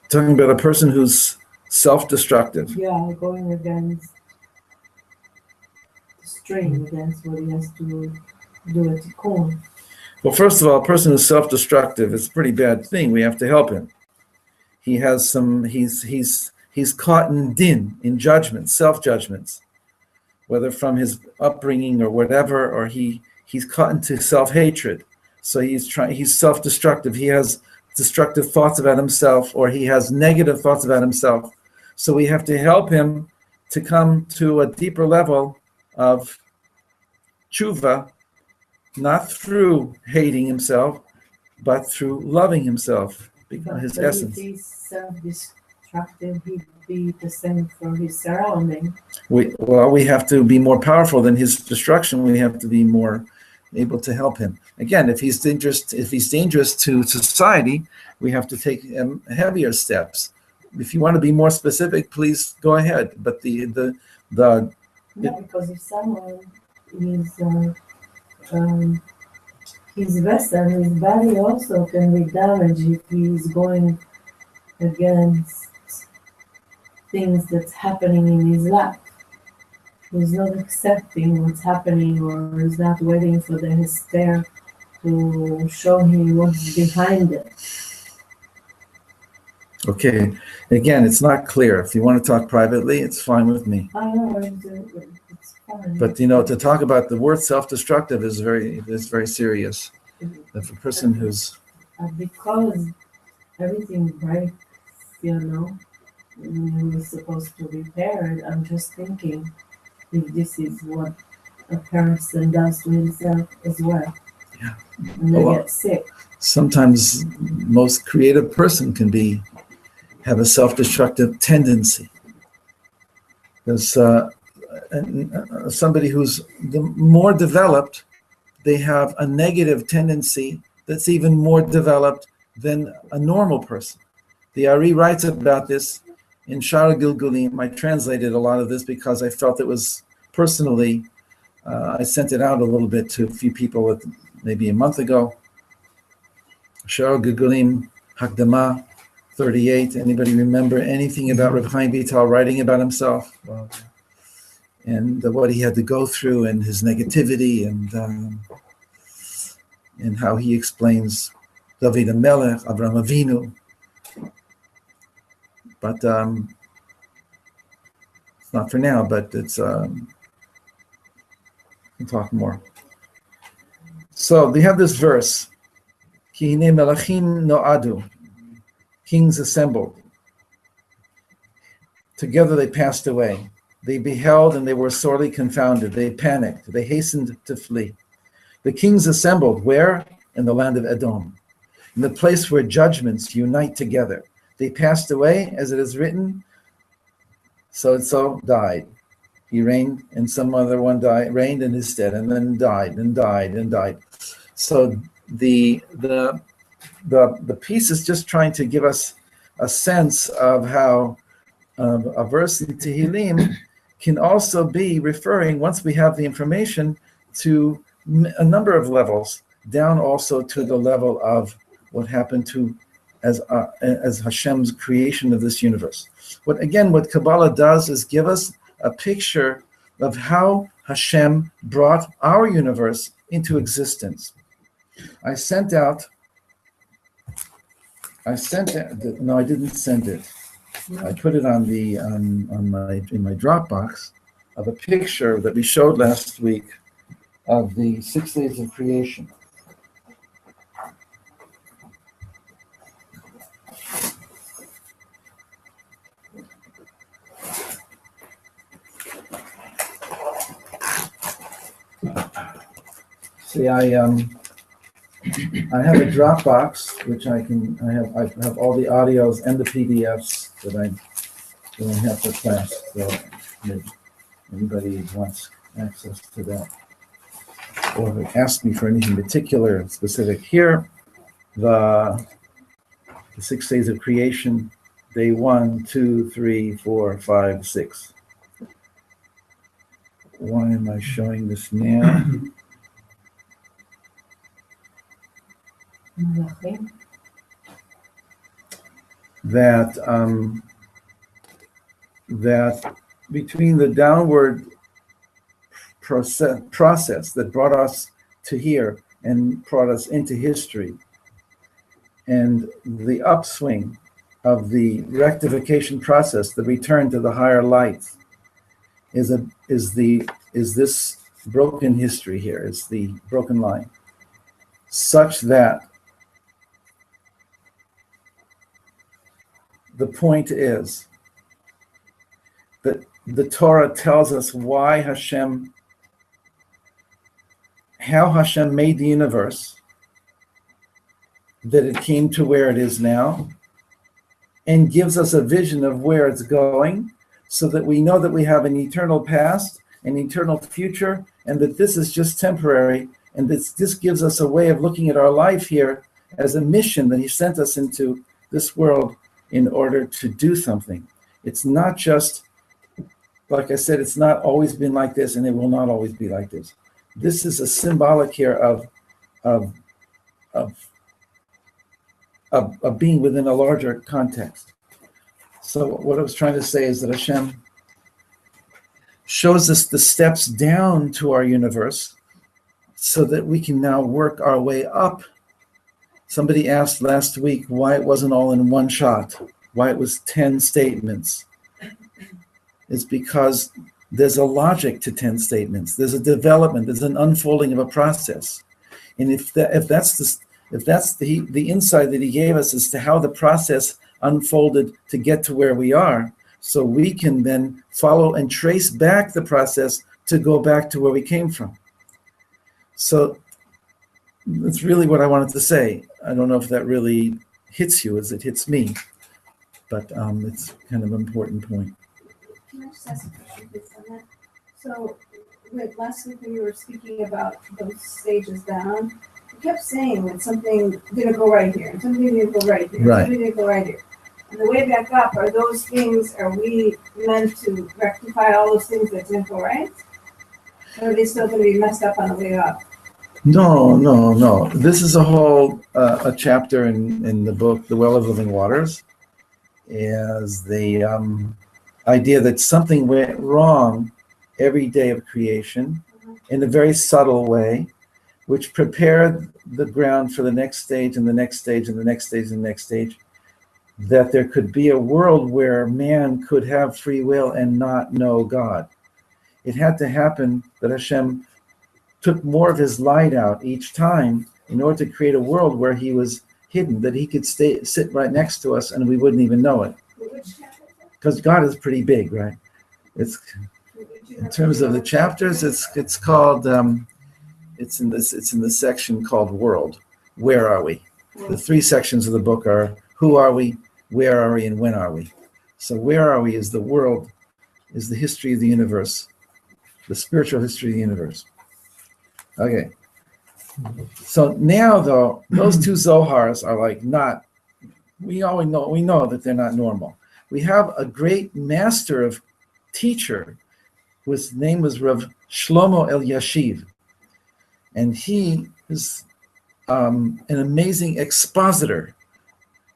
Talking about a person who's self-destructive. Yeah, going against the stream, against what he has to do a tikkun. Well, first of all, a person who's self-destructive is a pretty bad thing. We have to help him. He has he's caught in din, in judgments, self-judgments, whether from his upbringing or whatever, or he's caught into self-hatred. So he's self-destructive. He has destructive thoughts about himself, or he has negative thoughts about himself. So we have to help him to come to a deeper level of tshuva, not through hating himself, but through loving himself, because his essence. If he's self-destructive, self-destructive, he'd be the same for his surrounding. We have to be more powerful than his destruction. We have to be more able to help him. Again, if he's dangerous to society, we have to take heavier steps. If you want to be more specific, please go ahead. But Yeah, because if someone is his vessel, his body also can be damaged if he's going against things that's happening in his life. He's not accepting what's happening, or he's not waiting for the hysteria to show him what's behind it. okay, again, it's not clear. If you want to talk privately, it's fine with me. I know it's fine. But to talk about the word self-destructive is very serious. If a person who's Because everything breaks, when we're supposed to repair it, I'm just thinking if this is what a person does to himself as well. Yeah. And they get sick. sometimes most creative person can have a self-destructive tendency. Because somebody who's more developed, they have a negative tendency that's even more developed than a normal person. The Ari writes about this in Shara Gilgulim. I translated a lot of this because I felt it was personally, I sent it out a little bit to a few people maybe a month ago. Shara Gilgulim, Hakdama, 38. Anybody remember anything about Reb Chaim Vital writing about himself? Wow. And what he had to go through and his negativity and how he explains David HaMelech, Avraham Avinu. But it's not for now, but it's we'll talk more. So they have this verse, Ki hine melachim no'adu, kings assembled. Together they passed away. They beheld and they were sorely confounded. They panicked. They hastened to flee. The kings assembled, where? In the land of Edom, in the place where judgments unite together. They passed away, as it is written, so-and-so died. He reigned, and some other one reigned in his stead, and then died, and died, and died. So the piece is just trying to give us a sense of how a verse in Tehillim can also be referring, once we have the information, to a number of levels, down also to the level of what happened to as Hashem's creation of this universe. What Kabbalah does is give us a picture of how Hashem brought our universe into existence. I didn't send it. I put it in my Dropbox of a picture that we showed last week of the 6 days of creation. See, I have a Dropbox, which I have all the audios and the PDFs that I have for class. So if anybody wants access to that, or ask me for anything particular, specific here, the 6 days of creation, day 1, 2, 3, 4, 5, 6. Why am I showing this now? That between the downward process that brought us to here and brought us into history, and the upswing of the rectification process, the return to the higher light, is this broken history here, is the broken line, such that the point is that the Torah tells us how Hashem made the universe, that it came to where it is now, and gives us a vision of where it's going, so that we know that we have an eternal past, an eternal future, and that this is just temporary, and this gives us a way of looking at our life here as a mission that he sent us into this world in order to do something. It's not just, like I said, it's not always been like this, and it will not always be like this. This is a symbolic here of being within a larger context. So what I was trying to say is that Hashem shows us the steps down to our universe so that we can now work our way up. Somebody asked last week why it wasn't all in one shot, why it was 10 statements. It's because there's a logic to 10 statements. There's a development, there's an unfolding of a process. And if that's the insight that he gave us as to how the process unfolded to get to where we are, so we can then follow and trace back the process to go back to where we came from. So that's really what I wanted to say. I don't know if that really hits you as it hits me, but it's kind of an important point. Can I just ask a question please on that? So, last week when you were speaking about those stages down, you kept saying that something didn't go right here, and something didn't go right here, Right. something didn't go right here. On the way back up, are those things, are we meant to rectify all those things that didn't go right? Or are they still going to be messed up on the way up? No. This is a whole a chapter in the book, The Well of Living Waters, is the idea that something went wrong every day of creation in a very subtle way, which prepared the ground for the next stage and the next stage and the next stage and the next stage, that there could be a world where man could have free will and not know God. It had to happen that Hashem took more of his light out each time in order to create a world where he was hidden, that he could sit right next to us and we wouldn't even know it. Because God is pretty big, right? It's in terms of the chapters, it's called it's in the section called World. Where are we? The three sections of the book are who are we, where are we, and when are we? So where are we is the world, is the history of the universe, the spiritual history of the universe. Okay. So now though, those two Zohars are like not, we know that they're not normal. We have a great master of teacher, whose name was Rav Shlomo Elyashiv. And he is an amazing expositor.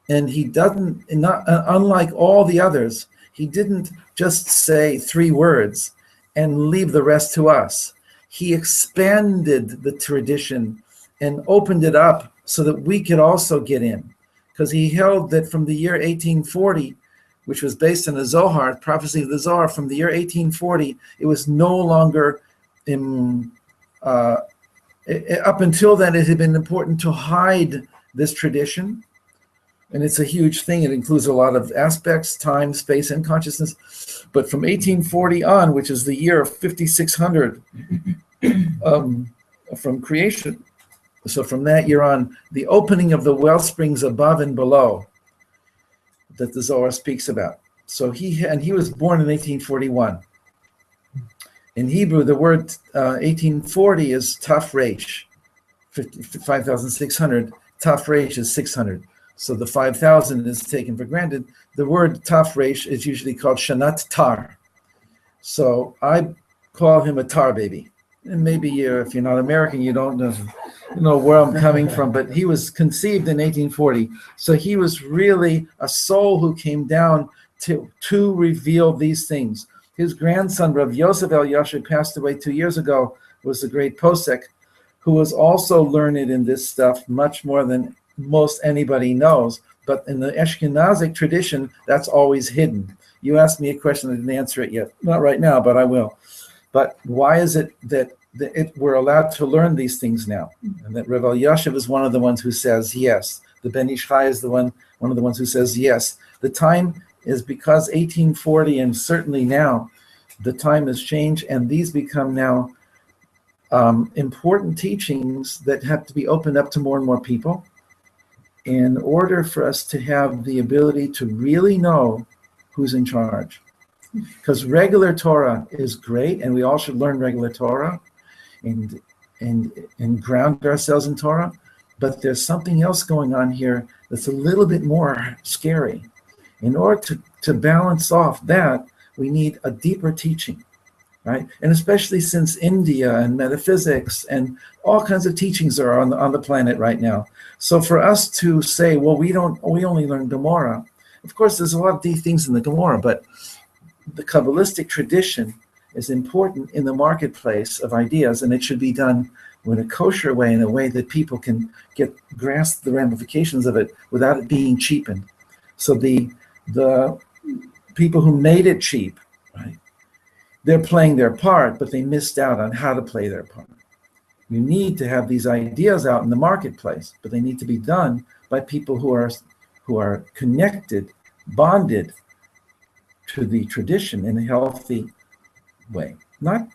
And he doesn't, unlike all the others, he didn't just say 3 words and leave the rest to us. He expanded the tradition and opened it up so that we could also get in. Because he held that from the year 1840, which was based on the Zohar, prophecy of the Zohar, from the year 1840, it was no longer, up until then, it had been important to hide this tradition. And it's a huge thing. It includes a lot of aspects, time, space, and consciousness. But from 1840 on, which is the year of 5600 from creation, so from that year on, the opening of the well springs above and below that the Zohar speaks about. So he was born in 1841. In Hebrew, the word 1840 is taf resh, 5,600. Taf resh is 600. So the 5,000 is taken for granted. The word taf resh is usually called shanat tar. So I call him a tar baby. And maybe if you're not American, you don't know where I'm coming from, but he was conceived in 1840. So he was really a soul who came down to reveal these things. His grandson, Rav Yosef Elyashiv, passed away 2 years ago, was a great posek, who was also learned in this stuff much more than most anybody knows. But in the Ashkenazic tradition, that's always hidden. You asked me a question, I didn't answer it yet. Not right now, but I will. But why is it that we're allowed to learn these things now? And that Rav Elyashiv is one of the ones who says yes. The Ben Ish Chai is one of the ones who says yes. The time is because 1840, and certainly now, the time has changed, and these become now important teachings that have to be opened up to more and more people. in order for us to have the ability to really know who's in charge. Because regular Torah is great, and we all should learn regular Torah and ground ourselves in Torah, but there's something else going on here that's a little bit more scary. In order to balance off that, we need a deeper teaching, right? And especially since India and metaphysics and all kinds of teachings are on the planet right now. So for us to say, well, we only learn Gemara. Of course, there's a lot of deep things in the Gemara, but the Kabbalistic tradition is important in the marketplace of ideas, and it should be done in a kosher way, in a way that people can grasp the ramifications of it without it being cheapened. So the people who made it cheap, right? They're playing their part, but they missed out on how to play their part. You need to have these ideas out in the marketplace, but they need to be done by people who are connected, bonded to the tradition in a healthy way. Not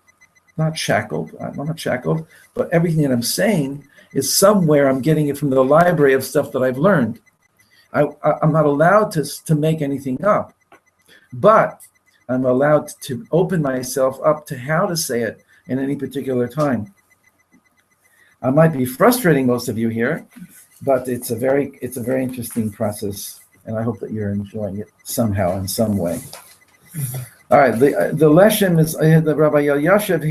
shackled. I'm not shackled, but everything that I'm saying is somewhere I'm getting it from the library of stuff that I've learned. I'm not allowed to make anything up, but I'm allowed to open myself up to how to say it in any particular time. I might be frustrating most of you here, but it's a very interesting process, and I hope that you're enjoying it somehow in some way. All right, the Leshem is the Rabbi Elyashiv.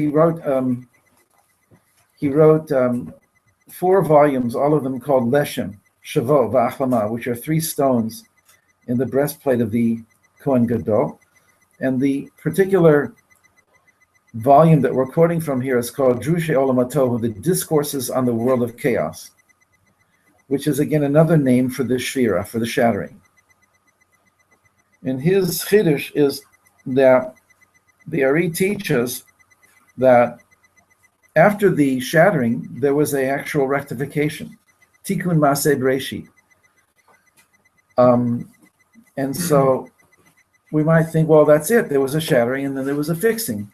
He wrote 4 volumes, all of them called Leshem, Shavo, V'Achlama, which are 3 stones in the breastplate of the Kohen Gadol. And the particular volume that we're quoting from here is called Drushe Olam HaTohu, the Discourses on the World of Chaos, which is again another name for the Shvira, for the shattering. And his Chiddush is that the Ari teaches that after the shattering, there was an actual rectification. Tikkun Maseh Bereshit. And so we might think, well, that's it. There was a shattering and then there was a fixing.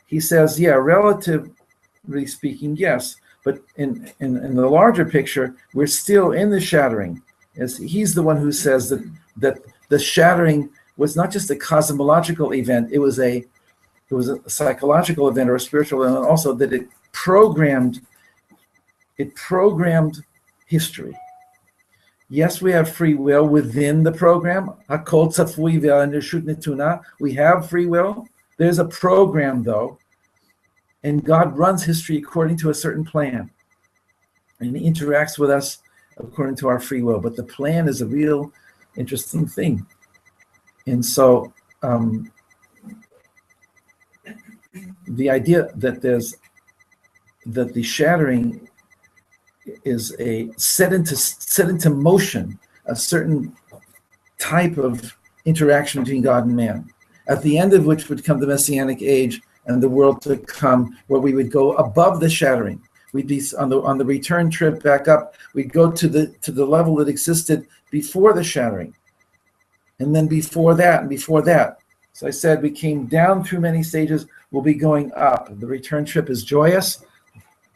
He says, yeah, relatively speaking, yes. But in the larger picture, we're still in the shattering. As he's the one who says that the shattering was not just a cosmological event, it was a psychological event or a spiritual event, also that it programmed history. Yes, we have free will within the program. Hakol tzafui ve'aneshut netuna. We have free will. There's a program, though, and God runs history according to a certain plan, and He interacts with us according to our free will. But the plan is a real interesting thing, and so the idea that the shattering is a set into motion a certain type of interaction between God and man, at the end of which would come the Messianic age and the world to come, where we would go above the shattering. We'd be on the return trip back up. We'd go to the level that existed before the shattering, and then before that, and before that. So I said we came down through many stages. We'll be going up. The return trip is joyous.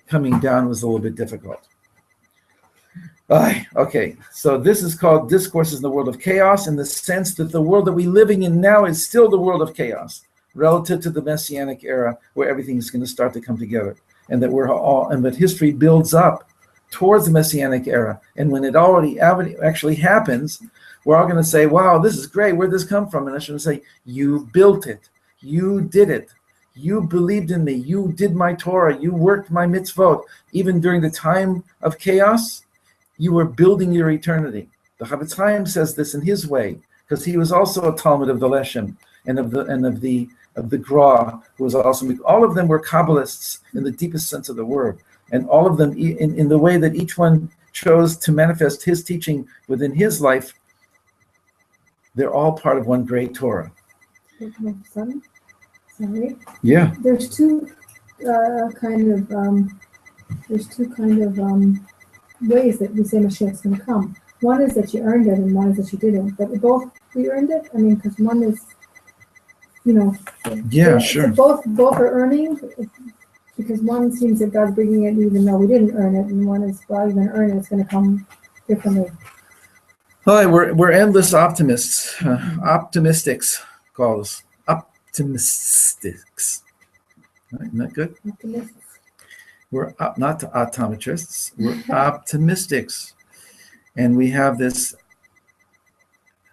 Coming down was a little bit difficult. Okay, so this is called Discourses in the World of Chaos, in the sense that the world that we're living in now is still the world of chaos, relative to the Messianic era, where everything is going to start to come together, and that history builds up towards the Messianic era. And when it already actually happens, we're all going to say, "Wow, this is great. Where'd this come from?" And I should say, "You built it. You did it. You believed in me. You did my Torah. You worked my mitzvot. Even during the time of chaos, you were building your eternity." The Chavetz Chaim says this in his way, because he was also a Talmud of the Leshem and of the Gra, who was also. All of them were Kabbalists in the deepest sense of the word, and all of them in the way that each one chose to manifest his teaching within his life. They're all part of one great Torah. Sorry. Yeah. There's two kind of ways that we say Mashiach's going to come. One is that you earned it, and one is that you didn't. But both we earned it. I mean, because one is, Yeah, sure. So both are earning, because one seems that God's bringing it even though we didn't earn it, and one is, well, you're going to earn it. It's going to come differently. Hi, we're endless optimists. Optimistics call us. Optimistics. Right, isn't that good? Optimists. We're not optometrists. We're optimistics. And we have this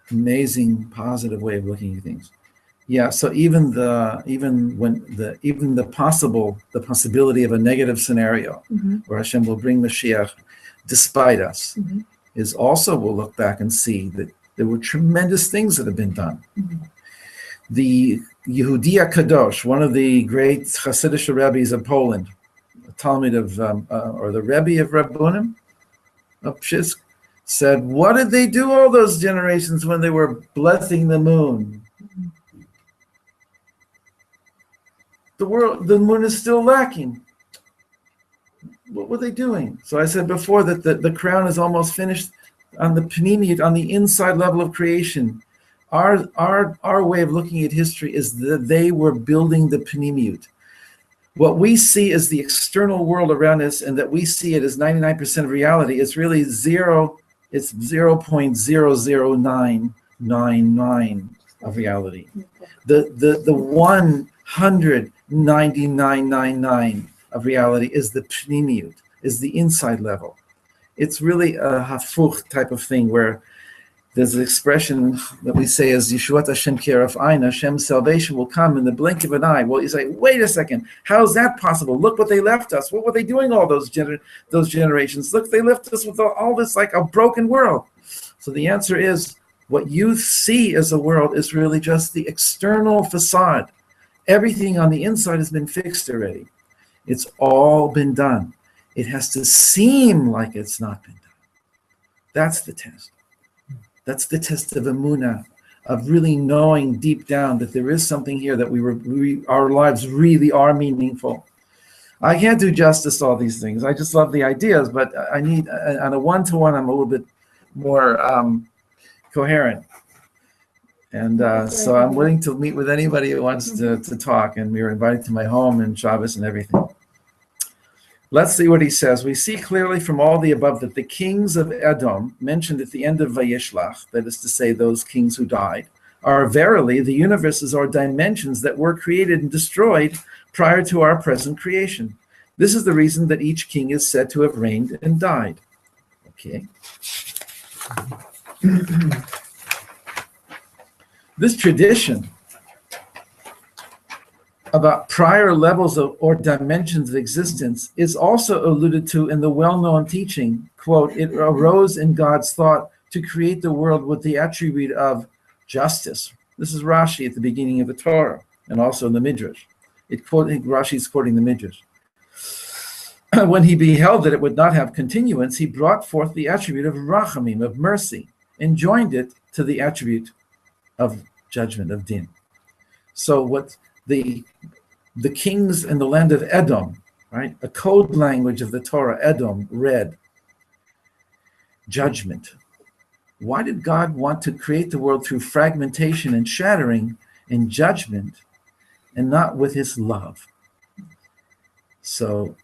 amazing positive way of looking at things. Yeah, so even the possibility of a negative scenario where Hashem will bring Mashiach despite us is also, we'll look back and see that there were tremendous things that have been done. The Yehudia Kadosh, one of the great Hasidic rabbis of Poland, a Talmud of or the Rebbe of Rabbunim of Pshisk, said, what did they do all those generations when they were blessing the moon? The moon is still lacking. What were they doing? So I said before that the crown is almost finished on the panimiyut, on the inside level of creation. Our way of looking at history is that they were building the panimiyut. What we see as the external world around us, and that we see it as 99% of reality, is really zero. It's 0.00999 of reality. The 199.99 of reality is the pnimiyut, is the inside level. It's really a hafuch type of thing where there's an expression that we say as Yeshuat Hashem Keraf Ein, Hashem's salvation will come in the blink of an eye. Well, you say, wait a second, how's that possible? Look what they left us. What were they doing all those generations? Look, they left us with all this like a broken world. So the answer is, what you see as a world is really just the external facade. Everything on the inside has been fixed already. It's all been done. It has to seem like it's not been done. That's the test. That's the test of emunah, of really knowing deep down that there is something here, that our lives really are meaningful. I can't do justice to all these things. I just love the ideas, but I need, on a one-to-one, I'm a little bit more coherent. And so I'm willing to meet with anybody who wants to talk, and we were invited to my home and Shabbos and everything. Let's see what he says. We see clearly from all the above that the kings of Edom, mentioned at the end of Vayishlach, that is to say, those kings who died, are verily the universes or dimensions that were created and destroyed prior to our present creation. This is the reason that each king is said to have reigned and died. Okay. This tradition about prior levels of or dimensions of existence is also alluded to in the well-known teaching, quote, it arose in God's thought to create the world with the attribute of justice. This is Rashi at the beginning of the Torah, and also in the Midrash. Rashi is quoting the Midrash. When he beheld that it would not have continuance, he brought forth the attribute of rachamim, of mercy, and joined it to the attribute of judgment, of din. So what the kings in the land of Edom, right? A code language of the Torah, Edom, red, judgment. Why did God want to create the world through fragmentation and shattering and judgment, and not with his love? So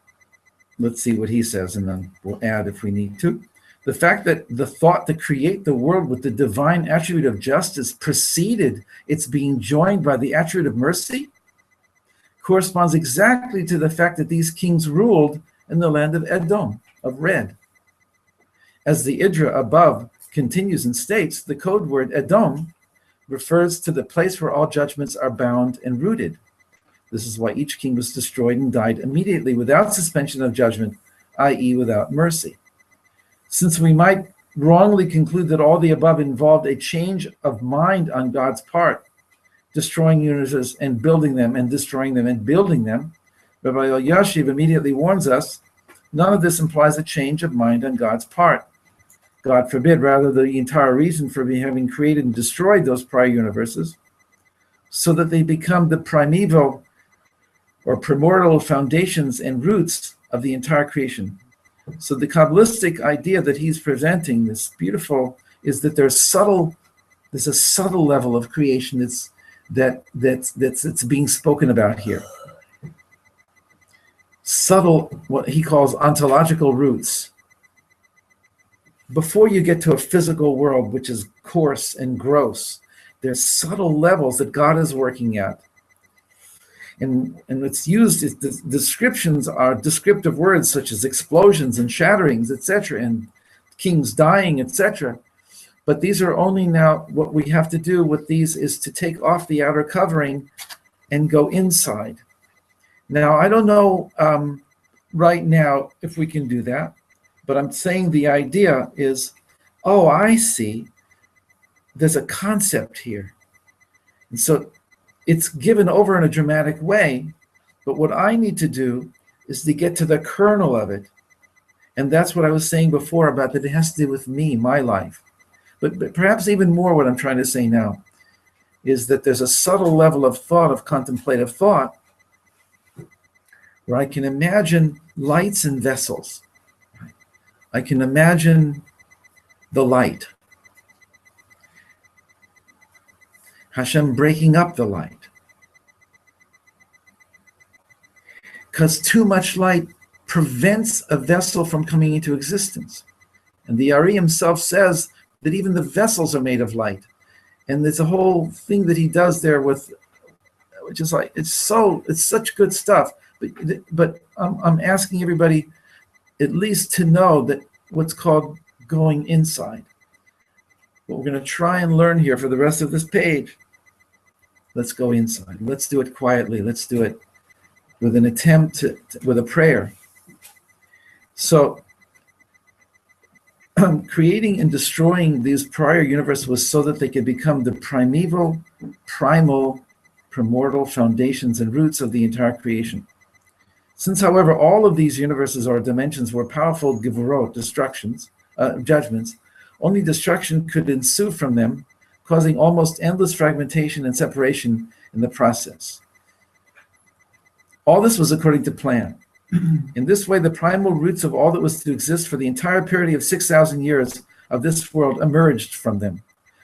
let's see what he says, and then we'll add if we need to. The fact that the thought to create the world with the divine attribute of justice preceded its being joined by the attribute of mercy corresponds exactly to the fact that these kings ruled in the land of Edom, of red. As the Idra above continues and states, the code word Edom refers to the place where all judgments are bound and rooted. This is why each king was destroyed and died immediately without suspension of judgment, i.e. without mercy. Since we might wrongly conclude that all the above involved a change of mind on God's part, destroying universes and building them, and destroying them and building them, Rabbi Elyashiv immediately warns us, none of this implies a change of mind on God's part. God forbid, rather the entire reason for having created and destroyed those prior universes, so that they become the primeval or primordial foundations and roots of the entire creation. So the Kabbalistic idea that he's presenting, this beautiful, is that there's a subtle level of creation that's being spoken about here. Subtle, what he calls ontological roots. before you get to a physical world, which is coarse and gross, there's subtle levels that God is working at. And it's used, the descriptions are descriptive words such as explosions and shatterings, etc., and kings dying, etc. But these are only now, what we have to do with these is to take off the outer covering and go inside. Now, I don't know right now if we can do that, but I'm saying the idea is, oh, I see, there's a concept here. And so it's given over in a dramatic way, but what I need to do is to get to the kernel of it. And that's what I was saying before about that it has to do with me, my life. But perhaps even more what I'm trying to say now is that there's a subtle level of thought, of contemplative thought, where I can imagine lights and vessels. I can imagine the light. Hashem breaking up the light. Because too much light prevents a vessel from coming into existence. And the Ari himself says that even the vessels are made of light. And there's a whole thing that he does there with, which is like, it's such good stuff. But I'm asking everybody at least to know that what's called going inside. What we're going to try and learn here for the rest of this page, let's go inside. Let's do it quietly. Let's do it with an attempt with a prayer. So creating and destroying these prior universes was so that they could become the primal, primordial foundations and roots of the entire creation. Since, however, all of these universes or dimensions were powerful gevurot, judgments, only destruction could ensue from them, causing almost endless fragmentation and separation in the process. All this was according to plan. In this way, the primal roots of all that was to exist for the entire period of 6,000 years of this world emerged from them.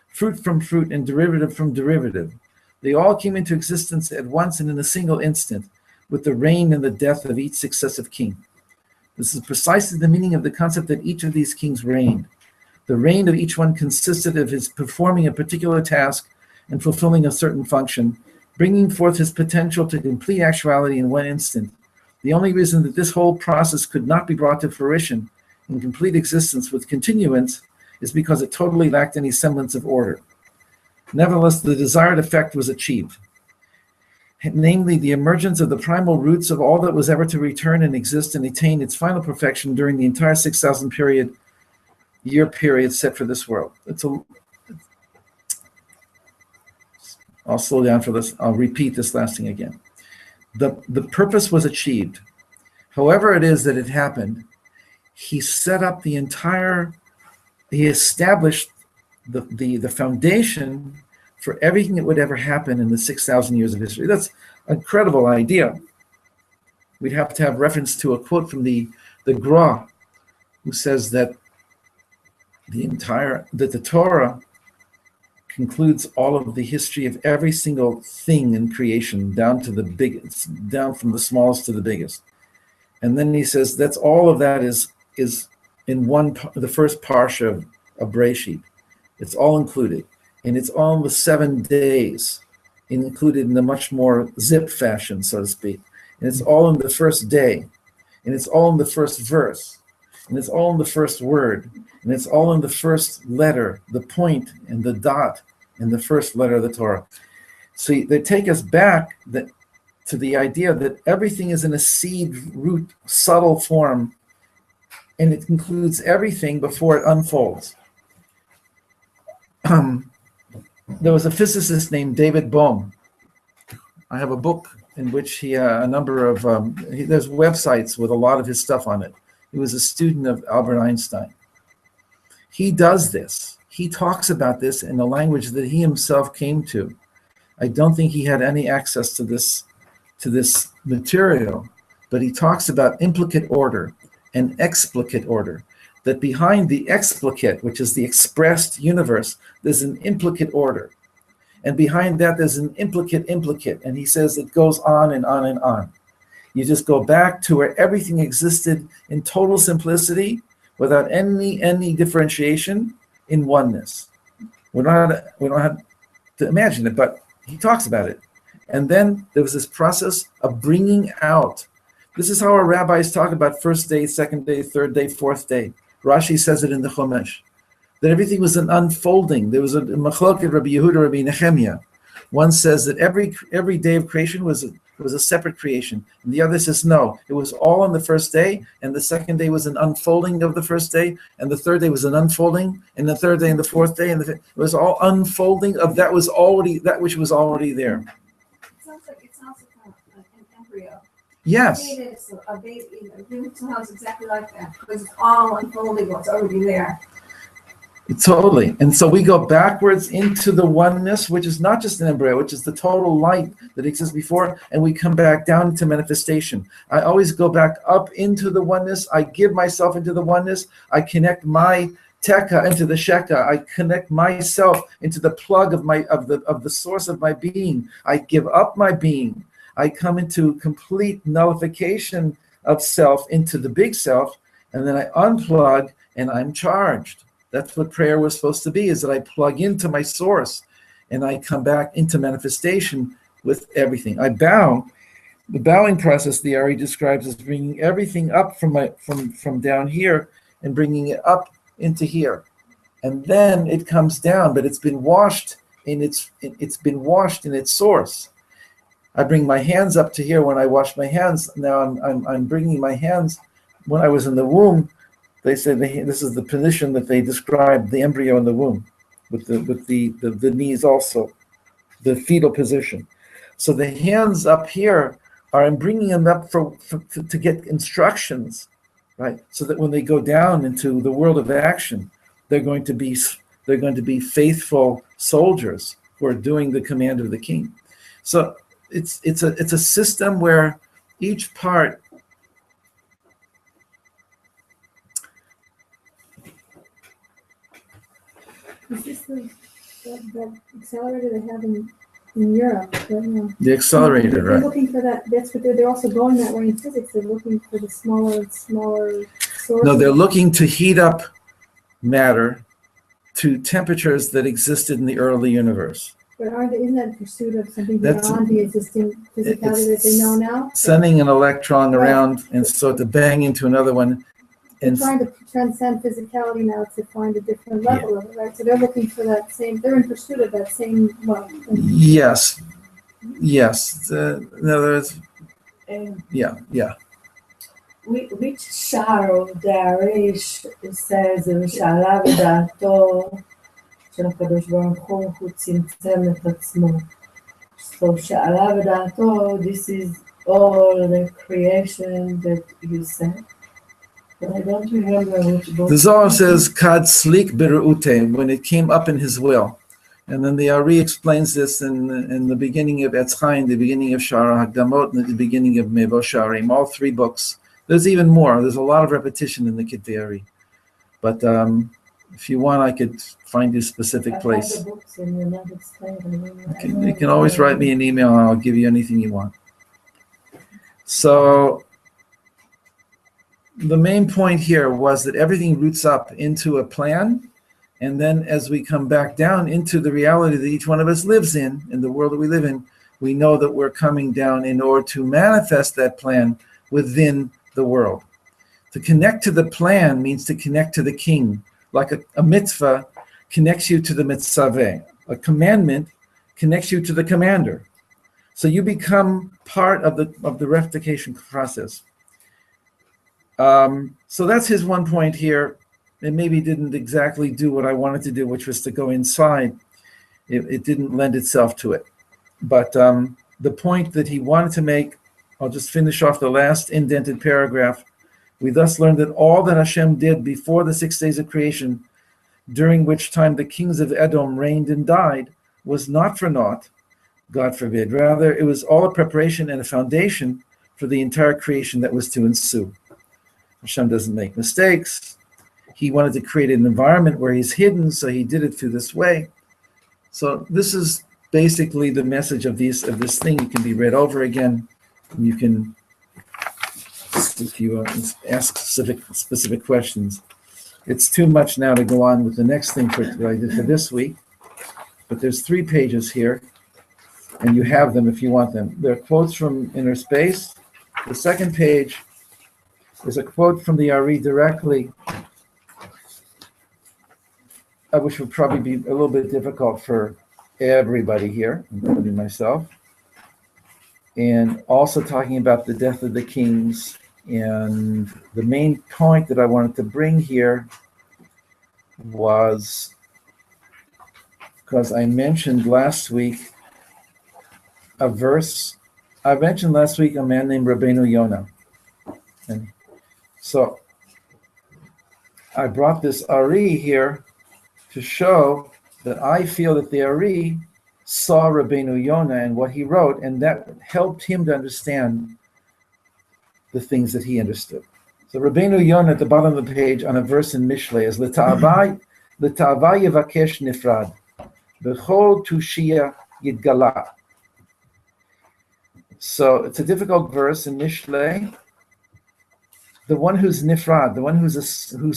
Fruit from fruit and derivative from derivative. They all came into existence at once and in a single instant, with the reign and the death of each successive king. This is precisely the meaning of the concept that each of these kings reigned. The reign of each one consisted of his performing a particular task and fulfilling a certain function, bringing forth his potential to complete actuality in one instant. The only reason that this whole process could not be brought to fruition in complete existence with continuance is because it totally lacked any semblance of order. Nevertheless, the desired effect was achieved, namely the emergence of the primal roots of all that was ever to return and exist and attain its final perfection during the entire 6,000 year period set for this world. I'll slow down for this. I'll repeat this last thing again. The purpose was achieved. However it is that it happened, he set up he established the foundation for everything that would ever happen in the 6,000 years of history. That's an incredible idea. We'd have to have reference to a quote from the Gra, who says that the Torah concludes all of the history of every single thing in creation, down from the smallest to the biggest. And then he says that's all of that is in the first parsha of Breshit. It's all included. And it's all in the 7 days, included in a much more zip fashion, so to speak. And it's all in the first day. And it's all in the first verse. And it's all in the first word. And it's all in the first letter, the point and the dot in the first letter of the Torah. So they take us back to the idea that everything is in a seed root, subtle form, and it includes everything before it unfolds. There was a physicist named David Bohm. I have a book in which a number of, there's websites with a lot of his stuff on it. He was a student of Albert Einstein. He does this. He talks about this in a language that he himself came to. I don't think he had any access to this material, but he talks about implicate order and explicate order. That behind the explicate, which is the expressed universe, there's an implicate order. And behind that, there's an implicate. And he says it goes on and on and on. You just go back to where everything existed in total simplicity, without any differentiation in oneness. We don't have to imagine it, but he talks about it. And then there was this process of bringing out. This is how our rabbis talk about first day, second day, third day, fourth day. Rashi says it in the Chumash, that everything was an unfolding. There was a machloket, Rabbi Yehuda, Rabbi Nehemiah. One says that every day of creation was a separate creation. And the other says, no, it was all on the first day, and the second day was an unfolding of the first day, and the third day was an unfolding, and the third day and the fourth day, and it was all unfolding of that which was already there. It sounds like an embryo. Yes. A baby, it sounds exactly like that, because it's all unfolding what's already there. Totally. And so we go backwards into the oneness, which is not just an embryo, which is the total light that exists before, and we come back down into manifestation. I always go back up into the oneness. I give myself into the oneness. I connect my teka into the sheka. I connect myself into the plug of the source of my being. I give up my being. I come into complete nullification of self into the big self, and then I unplug and I'm charged. That's what prayer was supposed to be, is that I plug into my source and I come back into manifestation with everything. I bow. The bowing process the Ari describes as bringing everything up from down here and bringing it up into here. And then it comes down, but it's been washed in its source. I bring my hands up to here when I wash my hands. Now I'm bringing my hands. When I was in the womb, they said this is the position that they described the embryo in the womb, with the knees also, the fetal position. So the hands up here I'm bringing them up to get instructions, right? So that when they go down into the world of action, they're going to be faithful soldiers who are doing the command of the king. So it's a system where each part Is this that accelerator they have in Europe? the accelerator, they're right? looking for that. That's what they're also going that way in physics. They're looking for the smaller and smaller sources. No, they're looking to heat up matter to temperatures that existed in the early universe. But isn't that in pursuit of something That's- beyond the existing physicality that they know now? Sending an electron around and so to bang into another one. They're And trying to transcend physicality now to find a different level of it, right? So they're looking for that same, they're in pursuit of that same love. yes. In other words, And yeah. which shar of the Arish says, ושאלה בדעתו של הקדוש ברוך הוא צמצם את עצמו. So שאלה בדעתו, this is all the creation that you said. But I don't remember which book. The Zohar says, Kad slik beru'ute, when it came up in his will. And then the Ari explains this in the beginning of Etz Chaim, the beginning of Shara Hagdamot, and the beginning of Mevo Sharim, all three books. There's even more. There's a lot of repetition in the Kitvei Ari. But if you want, I could find you a specific place. I have the books in the United States. You can always write me an email and I'll give you anything you want. So the main point here was that everything roots up into a plan, and then as we come back down into the reality that each one of us lives in the world that we live in, we know that we're coming down in order to manifest that plan within the world. To connect to the plan means to connect to the king. Like a mitzvah connects you to the mitzvah. A commandment connects you to the commander. So you become part of the rectification process. So that's his one point here. It maybe didn't exactly do what I wanted to do, which was to go inside. It didn't lend itself to it. But the point that he wanted to make, I'll just finish off the last indented paragraph. We thus learned that all that Hashem did before the 6 days of creation, during which time the kings of Edom reigned and died, was not for naught, God forbid. Rather, it was all a preparation and a foundation for the entire creation that was to ensue. Hashem doesn't make mistakes. He wanted to create an environment where he's hidden, so he did it through this way. So this is basically the message of this thing. It can be read over again. And you can, if you ask specific questions. It's too much now to go on with the next thing that I did for this week, but there's 3 pages here, and you have them if you want them. They're quotes from Inner Space. The second page is a quote from the Ari directly, which would probably be a little bit difficult for everybody here, including myself. And also talking about the death of the kings. And the main point that I wanted to bring here was, because I mentioned last week a verse. I mentioned last week a man named Rabbeinu Yonah. And so I brought this Ari here to show that I feel that the Ari saw Rabbeinu Yonah and what he wrote, and that helped him to understand the things that he understood. So Rabbeinu Yonah at the bottom of the page on a verse in Mishlei is L'ta'ava yevakesh nifrad b'chol tushia yidgala. So it's a difficult verse in Mishlei. The one who's nifrad, the one who's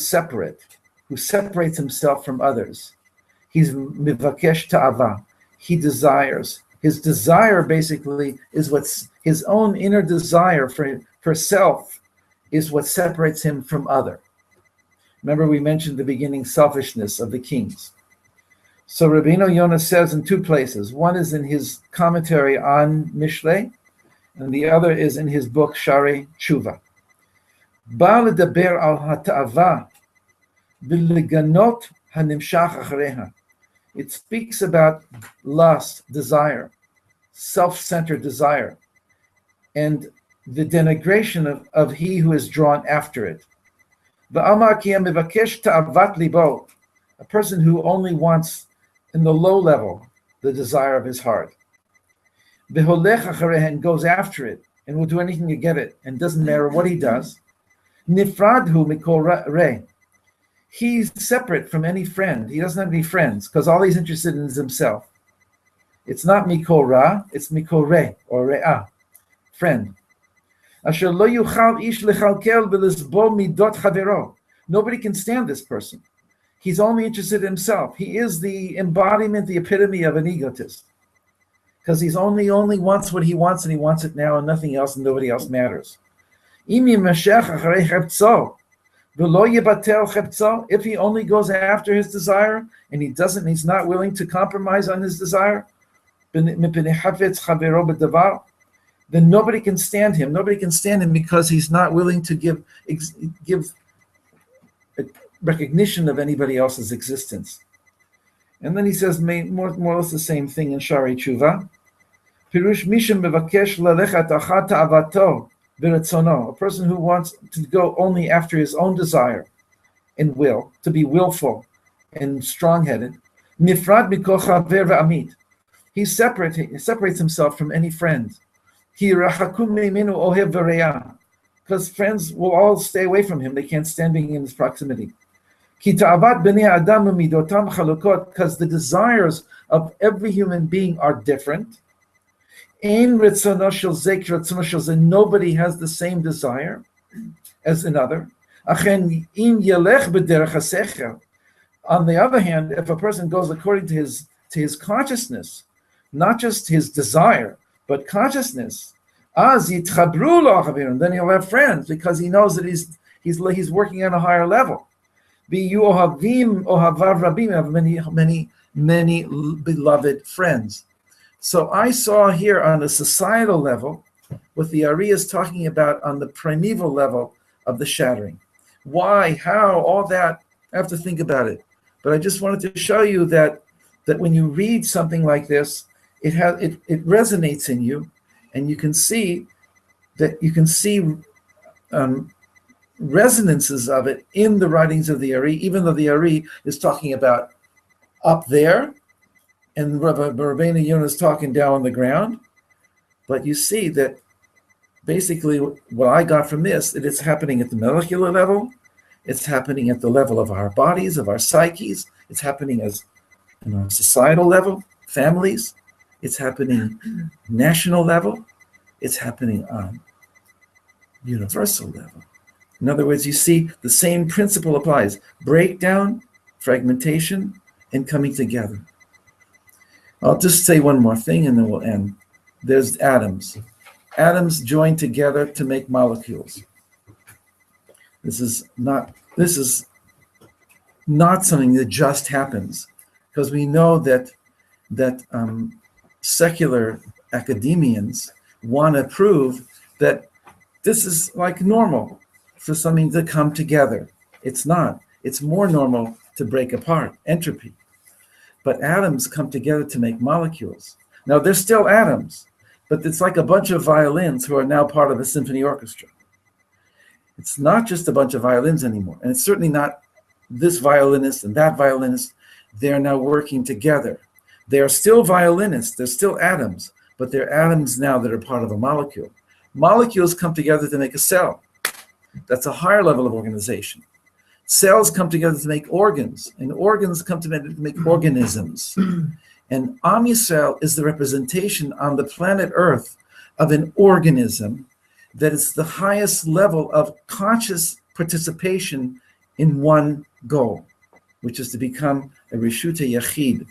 separate, who separates himself from others, he's mivakesh ta'ava. He desires. His desire basically is what's his own inner desire for self is what separates him from other. Remember, we mentioned the beginning selfishness of the kings. So Rabbeinu Yonah says in 2 places. One is in his commentary on Mishlei, and the other is in his book Shari Tshuva. Ba ledaber al hata'ava v'leganot hanimshach achareha. It speaks about lust, desire, self-centered desire, and the denigration of he who is drawn after it. A person who only wants, in the low level, the desire of his heart. And goes after it, and will do anything to get it, and doesn't matter what he does. Nifradhu mikol re. He's separate from any friend. He doesn't have any friends, because all he's interested in is himself. It's not mikol ra, it's mikol re, or re'ah, friend. Nobody can stand this person. He's only interested in himself. He is the embodiment, the epitome of an egotist. Because he's only wants what he wants, and he wants it now and nothing else, and nobody else matters. If he only goes after his desire, and he's not willing to compromise on his desire, then nobody can stand him. Nobody can stand him because he's not willing to give recognition of anybody else's existence. And then he says more or less the same thing in Shari Tshuva. A person who wants to go only after his own desire and will, to be willful and strong-headed. He separates himself from any friend. Because friends will all stay away from him. They can't stand being in his proximity. Because the desires of every human being are different. And nobody has the same desire as another. On the other hand, if a person goes according to his consciousness, not just his desire, but consciousness, then he'll have friends because he knows that he's working on a higher level. Have many beloved friends. So I saw here on a societal level what the Ari is talking about on the primeval level of the shattering. Why, how, all that, I have to think about it. But I just wanted to show you that when you read something like this, it resonates in you, and you can see resonances of it in the writings of the Ari, even though the Ari is talking about up there, and Rabbeinu Yonah is talking down on the ground. But you see that basically what I got from this, that it's happening at the molecular level, it's happening at the level of our bodies, of our psyches, it's happening as on a societal level, families, it's happening national level, it's happening on universal level. In other words, you see the same principle applies. Breakdown, fragmentation, and coming together. I'll just say one more thing and then we'll end. There's atoms. Atoms join together to make molecules. This is not something that just happens, because we know that secular academians want to prove that this is like normal for something to come together. It's not. It's more normal to break apart, entropy. But atoms come together to make molecules. Now, they're still atoms, but it's like a bunch of violins who are now part of a symphony orchestra. It's not just a bunch of violins anymore, and it's certainly not this violinist and that violinist. They're now working together. They are still violinists, they're still atoms, but they're atoms now that are part of a molecule. Molecules come together to make a cell. That's a higher level of organization. Cells come together to make organs, and organs come together to make organisms. And Am Yisrael is the representation on the planet Earth of an organism that is the highest level of conscious participation in one goal, which is to become a Reshuta Yachid,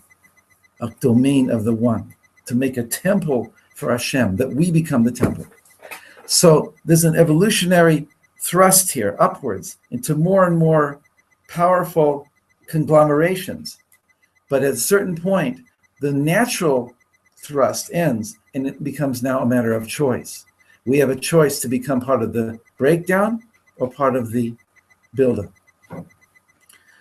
a domain of the one, to make a temple for Hashem, that we become the temple. So there's an evolutionary thrust here upwards into more and more powerful conglomerations. But at a certain point, the natural thrust ends and it becomes now a matter of choice. We have a choice to become part of the breakdown or part of the buildup.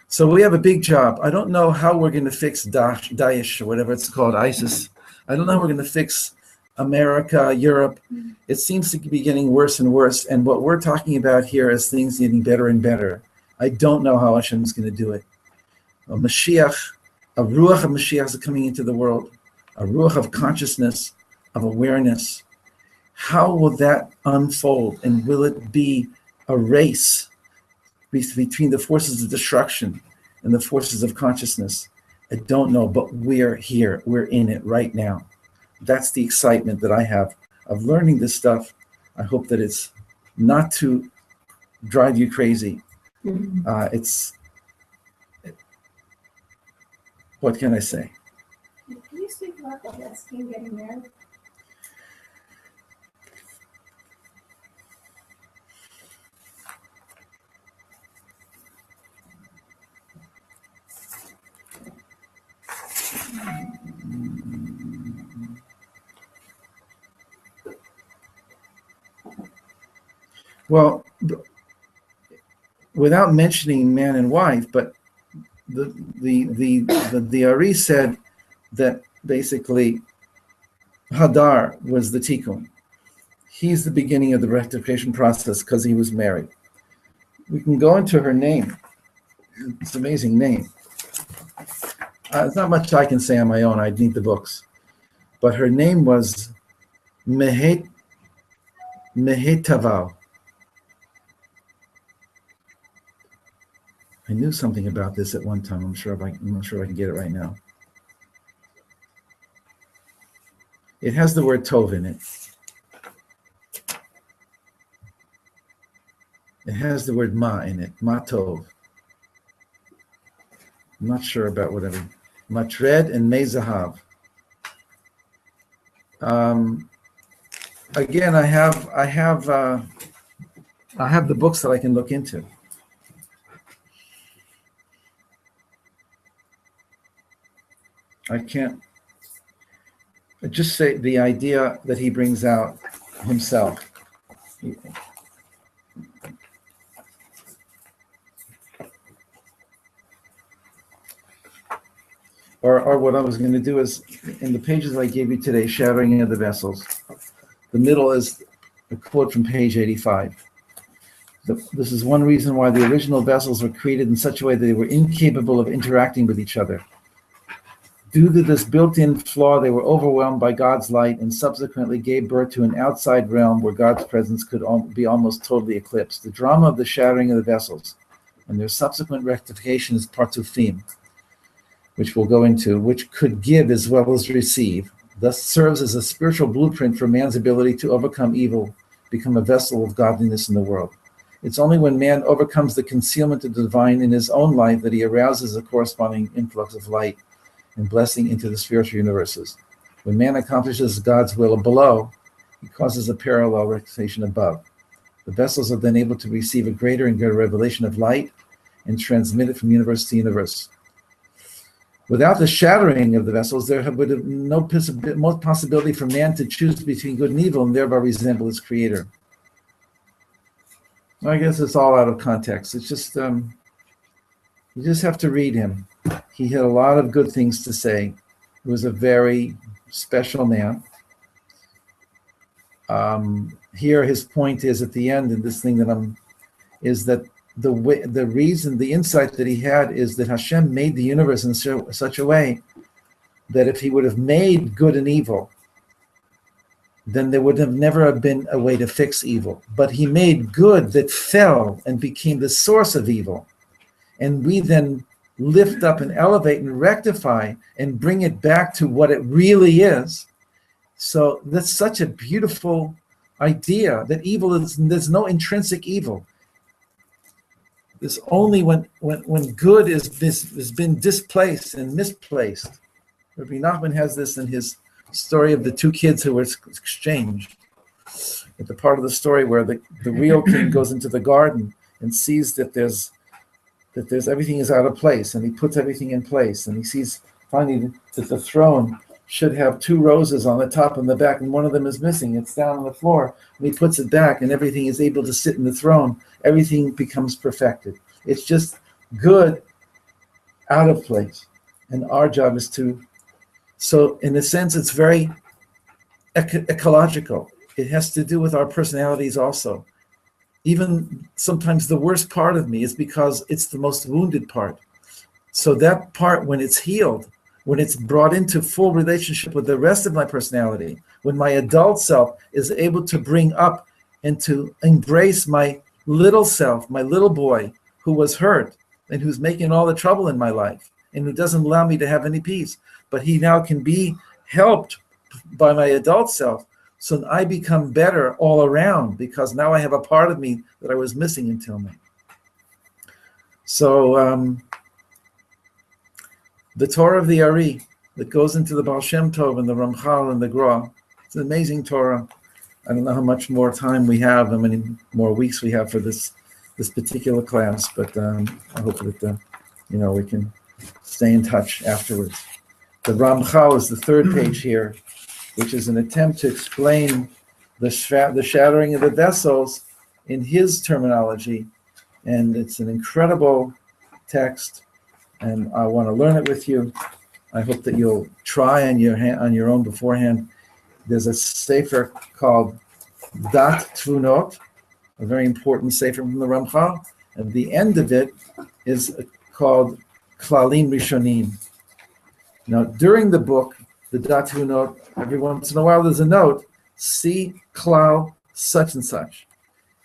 So we have a big job. I don't know how we're going to fix Daesh or whatever it's called, ISIS. I don't know how we're going to fix America, Europe. It seems to be getting worse and worse. And what we're talking about here is things getting better and better. I don't know how Hashem is going to do it. A Mashiach, a Ruach of Mashiach is coming into the world, a Ruach of consciousness, of awareness. How will that unfold? And will it be a race between the forces of destruction and the forces of consciousness? I don't know, but we're here. We're in it right now. That's the excitement that I have of learning this stuff. I hope that it's not to drive you crazy. What can I say? Can you speak about that scheme getting married? Well, without mentioning man and wife, but the Ari said that basically Hadar was the tikkun. He's the beginning of the rectification process because he was married. We can go into her name. It's an amazing name. There's not much I can say on my own. I'd need the books. But her name was Mehetaval. I knew something about this at one time. I'm not sure if I can get it right now. It has the word tov in it. It has the word ma in it. Ma tov. I'm not sure about whatever. Matred and mezahav. Again, I have the books that I can look into. I can't just say the idea that he brings out himself. Or what I was going to do is, in the pages I gave you today, Shattering of the Vessels, the middle is a quote from page 85. This is one reason why the original vessels were created in such a way that they were incapable of interacting with each other. Due to this built-in flaw, they were overwhelmed by God's light and subsequently gave birth to an outside realm where God's presence could be almost totally eclipsed. The drama of the shattering of the vessels and their subsequent rectification is partufim, which we'll go into, which could give as well as receive, thus serves as a spiritual blueprint for man's ability to overcome evil, become a vessel of godliness in the world. It's only when man overcomes the concealment of the divine in his own life that he arouses a corresponding influx of light and blessing into the spiritual universes. When man accomplishes God's will below, he causes a parallel realization above. The vessels are then able to receive a greater and greater revelation of light and transmit it from universe to universe. Without the shattering of the vessels, there would have no possibility for man to choose between good and evil and thereby resemble his creator. I guess it's all out of context. It's just, you just have to read him. He had a lot of good things to say. He was a very special man. Here, his point is at the end, and this thing that is that the insight that he had is that Hashem made the universe in such a way that if he would have made good and evil, then there would have never have been a way to fix evil. But he made good that fell and became the source of evil. And we then lift up and elevate and rectify and bring it back to what it really is. So that's such a beautiful idea that evil is, there's no intrinsic evil. It's only when good has been displaced and misplaced. Rabbi Nachman has this in his story of the two kids who were exchanged. At the part of the story where the real king goes into the garden and sees that there's everything is out of place, and he puts everything in place, and he sees finally that the throne should have two roses on the top and the back, and one of them is missing. It's down on the floor, and he puts it back, and everything is able to sit in the throne. Everything becomes perfected. It's just good out of place, and our job is to. So, in a sense, it's very ecological. It has to do with our personalities also. Even sometimes the worst part of me is because it's the most wounded part. So that part, when it's healed, when it's brought into full relationship with the rest of my personality, when my adult self is able to bring up and to embrace my little self, my little boy who was hurt and who's making all the trouble in my life and who doesn't allow me to have any peace, but he now can be helped by my adult self. So I become better all around because now I have a part of me that I was missing until now. So the Torah of the Ari that goes into the Baal Shem Tov and the Ramchal and the Gra, it's an amazing Torah. I don't know how much more time we have, how many more weeks we have for this particular class, but I hope that we can stay in touch afterwards. The Ramchal is the third page here, which is an attempt to explain the shattering of the vessels in his terminology, and it's an incredible text, and I want to learn it with you. I hope that you'll try on your own beforehand. There's a sefer called Dat Tvunot, a very important sefer from the Ramchal, and the end of it is called Klalim Rishonim. Now, during the book, the Dat Tvunot, every once in a while there's a note, see klal such and such.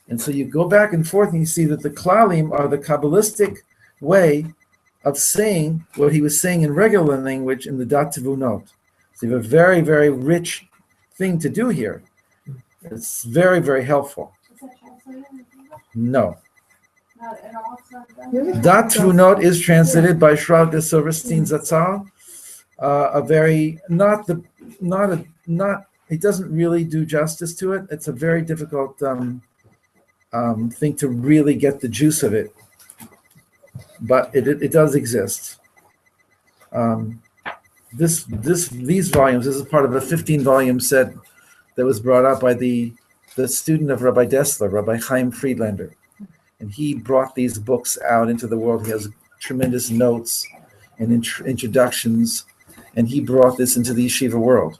And so you go back and forth and you see that the klalim are the Kabbalistic way of saying what he was saying in regular language in the Dat Tvunot. So you have a very, very rich thing to do here. It's very, very helpful. Is that translated in English? No. Not at all? It's not done? Really? Dat Tvunot is translated by Shrav de Silverstein Zatzal. It doesn't really do justice to it. It's a very difficult thing to really get the juice of it, but it does exist. These volumes, this is part of a 15-volume set that was brought out by the student of Rabbi Dessler, Rabbi Chaim Friedlander, and he brought these books out into the world. He has tremendous notes and introductions. And he brought this into the yeshiva world.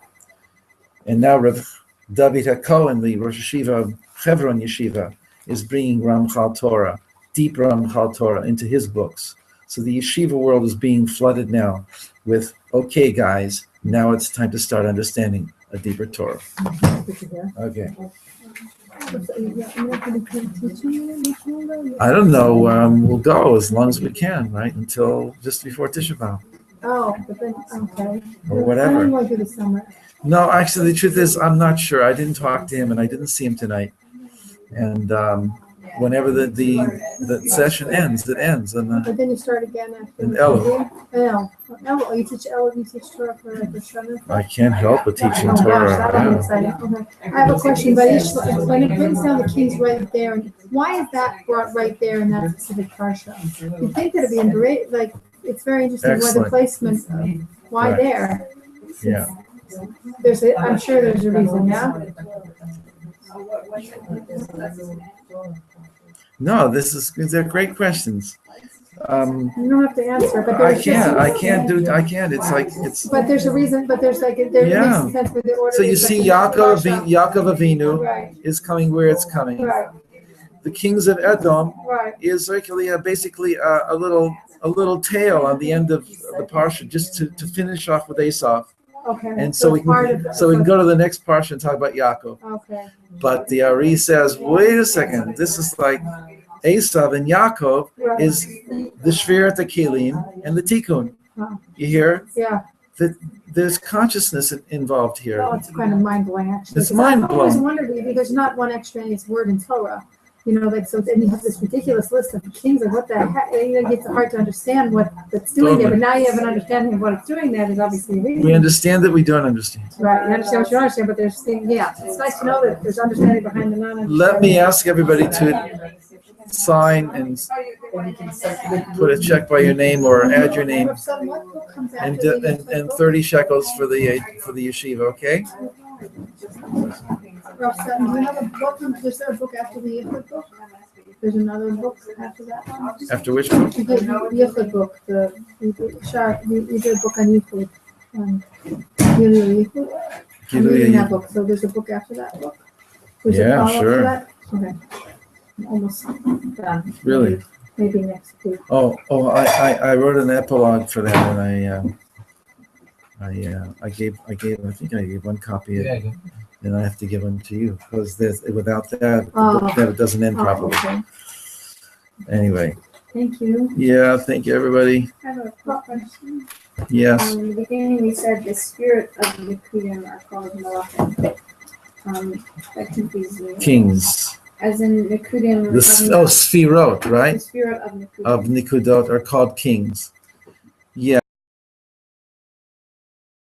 And now Rav David HaKohen, the Rosh Yeshiva of Hebron Yeshiva, is bringing Ramchal Torah, deep Ramchal Torah, into his books. So the yeshiva world is being flooded now with, okay, guys, now it's time to start understanding a deeper Torah. Okay. I don't know. We'll go as long as we can, right? Until just before Tisha B'Av. Oh, but then, okay. Or whatever. I don't want to do the summer. No, actually, the truth is, I'm not sure. I didn't talk to him, and I didn't see him tonight. And whenever the session ends, it ends. And But then you start again after. And Elul. Oh, you teach Elul, you teach Torah for the Shana? I can't help but teaching Oh gosh, that would be Torah. exciting. Okay. I have a question, but when it brings down the Kings right there, why is that brought right there in that specific parsha? You'd think that it'd be in great, like, it's very interesting why the Excellent. placement, why Right. there? Yeah. I'm sure there's a reason, yeah? No, they're great questions. You don't have to answer, but I there's can't. It's like it's. But there's a reason, but there's like, there Yeah. makes sense with the order. So you It's see, like in the Yaakov Avinu Right, is coming where it's coming. right, The kings of Edom right. is actually basically a little tale on the end of the parsha, just to finish off with Esav, Okay. and so we can go to the next parsha and talk about Yaakov. Okay. But the Ari says, wait a second, this is like Esav and Yaakov Right. is the Shvirat Kelim and the Tikkun. Huh. You hear Yeah. that there's consciousness involved here. Oh, it's kind of mind blowing actually. It's 'Cause I've always mind-blowing. wondered because there's not one extraneous word in Torah. You know, like so then you have this ridiculous list of kings of what the heck, you know, it's hard to understand what that's doing there, but now you have an understanding of what it's doing there. There's obviously a reason. We understand that we don't understand. Right, you understand what you understand, but there's things, yeah, it's nice to know that there's understanding behind the non-understanding. Let me ask everybody to sign and put a check by your name or add your name Rav Sutton, what book comes and after the and 30 shekels for the yeshiva, okay? Rav Sutton, do you have a book? Is there a book after the Yichud book? There's another book after that one? After which one? You did the Yichud book, you did a book on Yichud. Yichud. I'm reading that book, so there's a book after that book? There's a Yeah, follow-up to sure. that? Okay. I'm almost done. Really? Maybe next week. I wrote an epilogue for that, and I gave one copy, and I have to give one to you because without that, the book never doesn't end Oh, properly. okay. Anyway, Thank you. yeah, thank you, everybody. I have a quick question. Yes, In the beginning, we said the spirit of the Nikudim are called Malachin. That confuses me. kings. As in Nikudim, Sfirot, the right? spirit of Nikudim. Of Nikudot are called kings.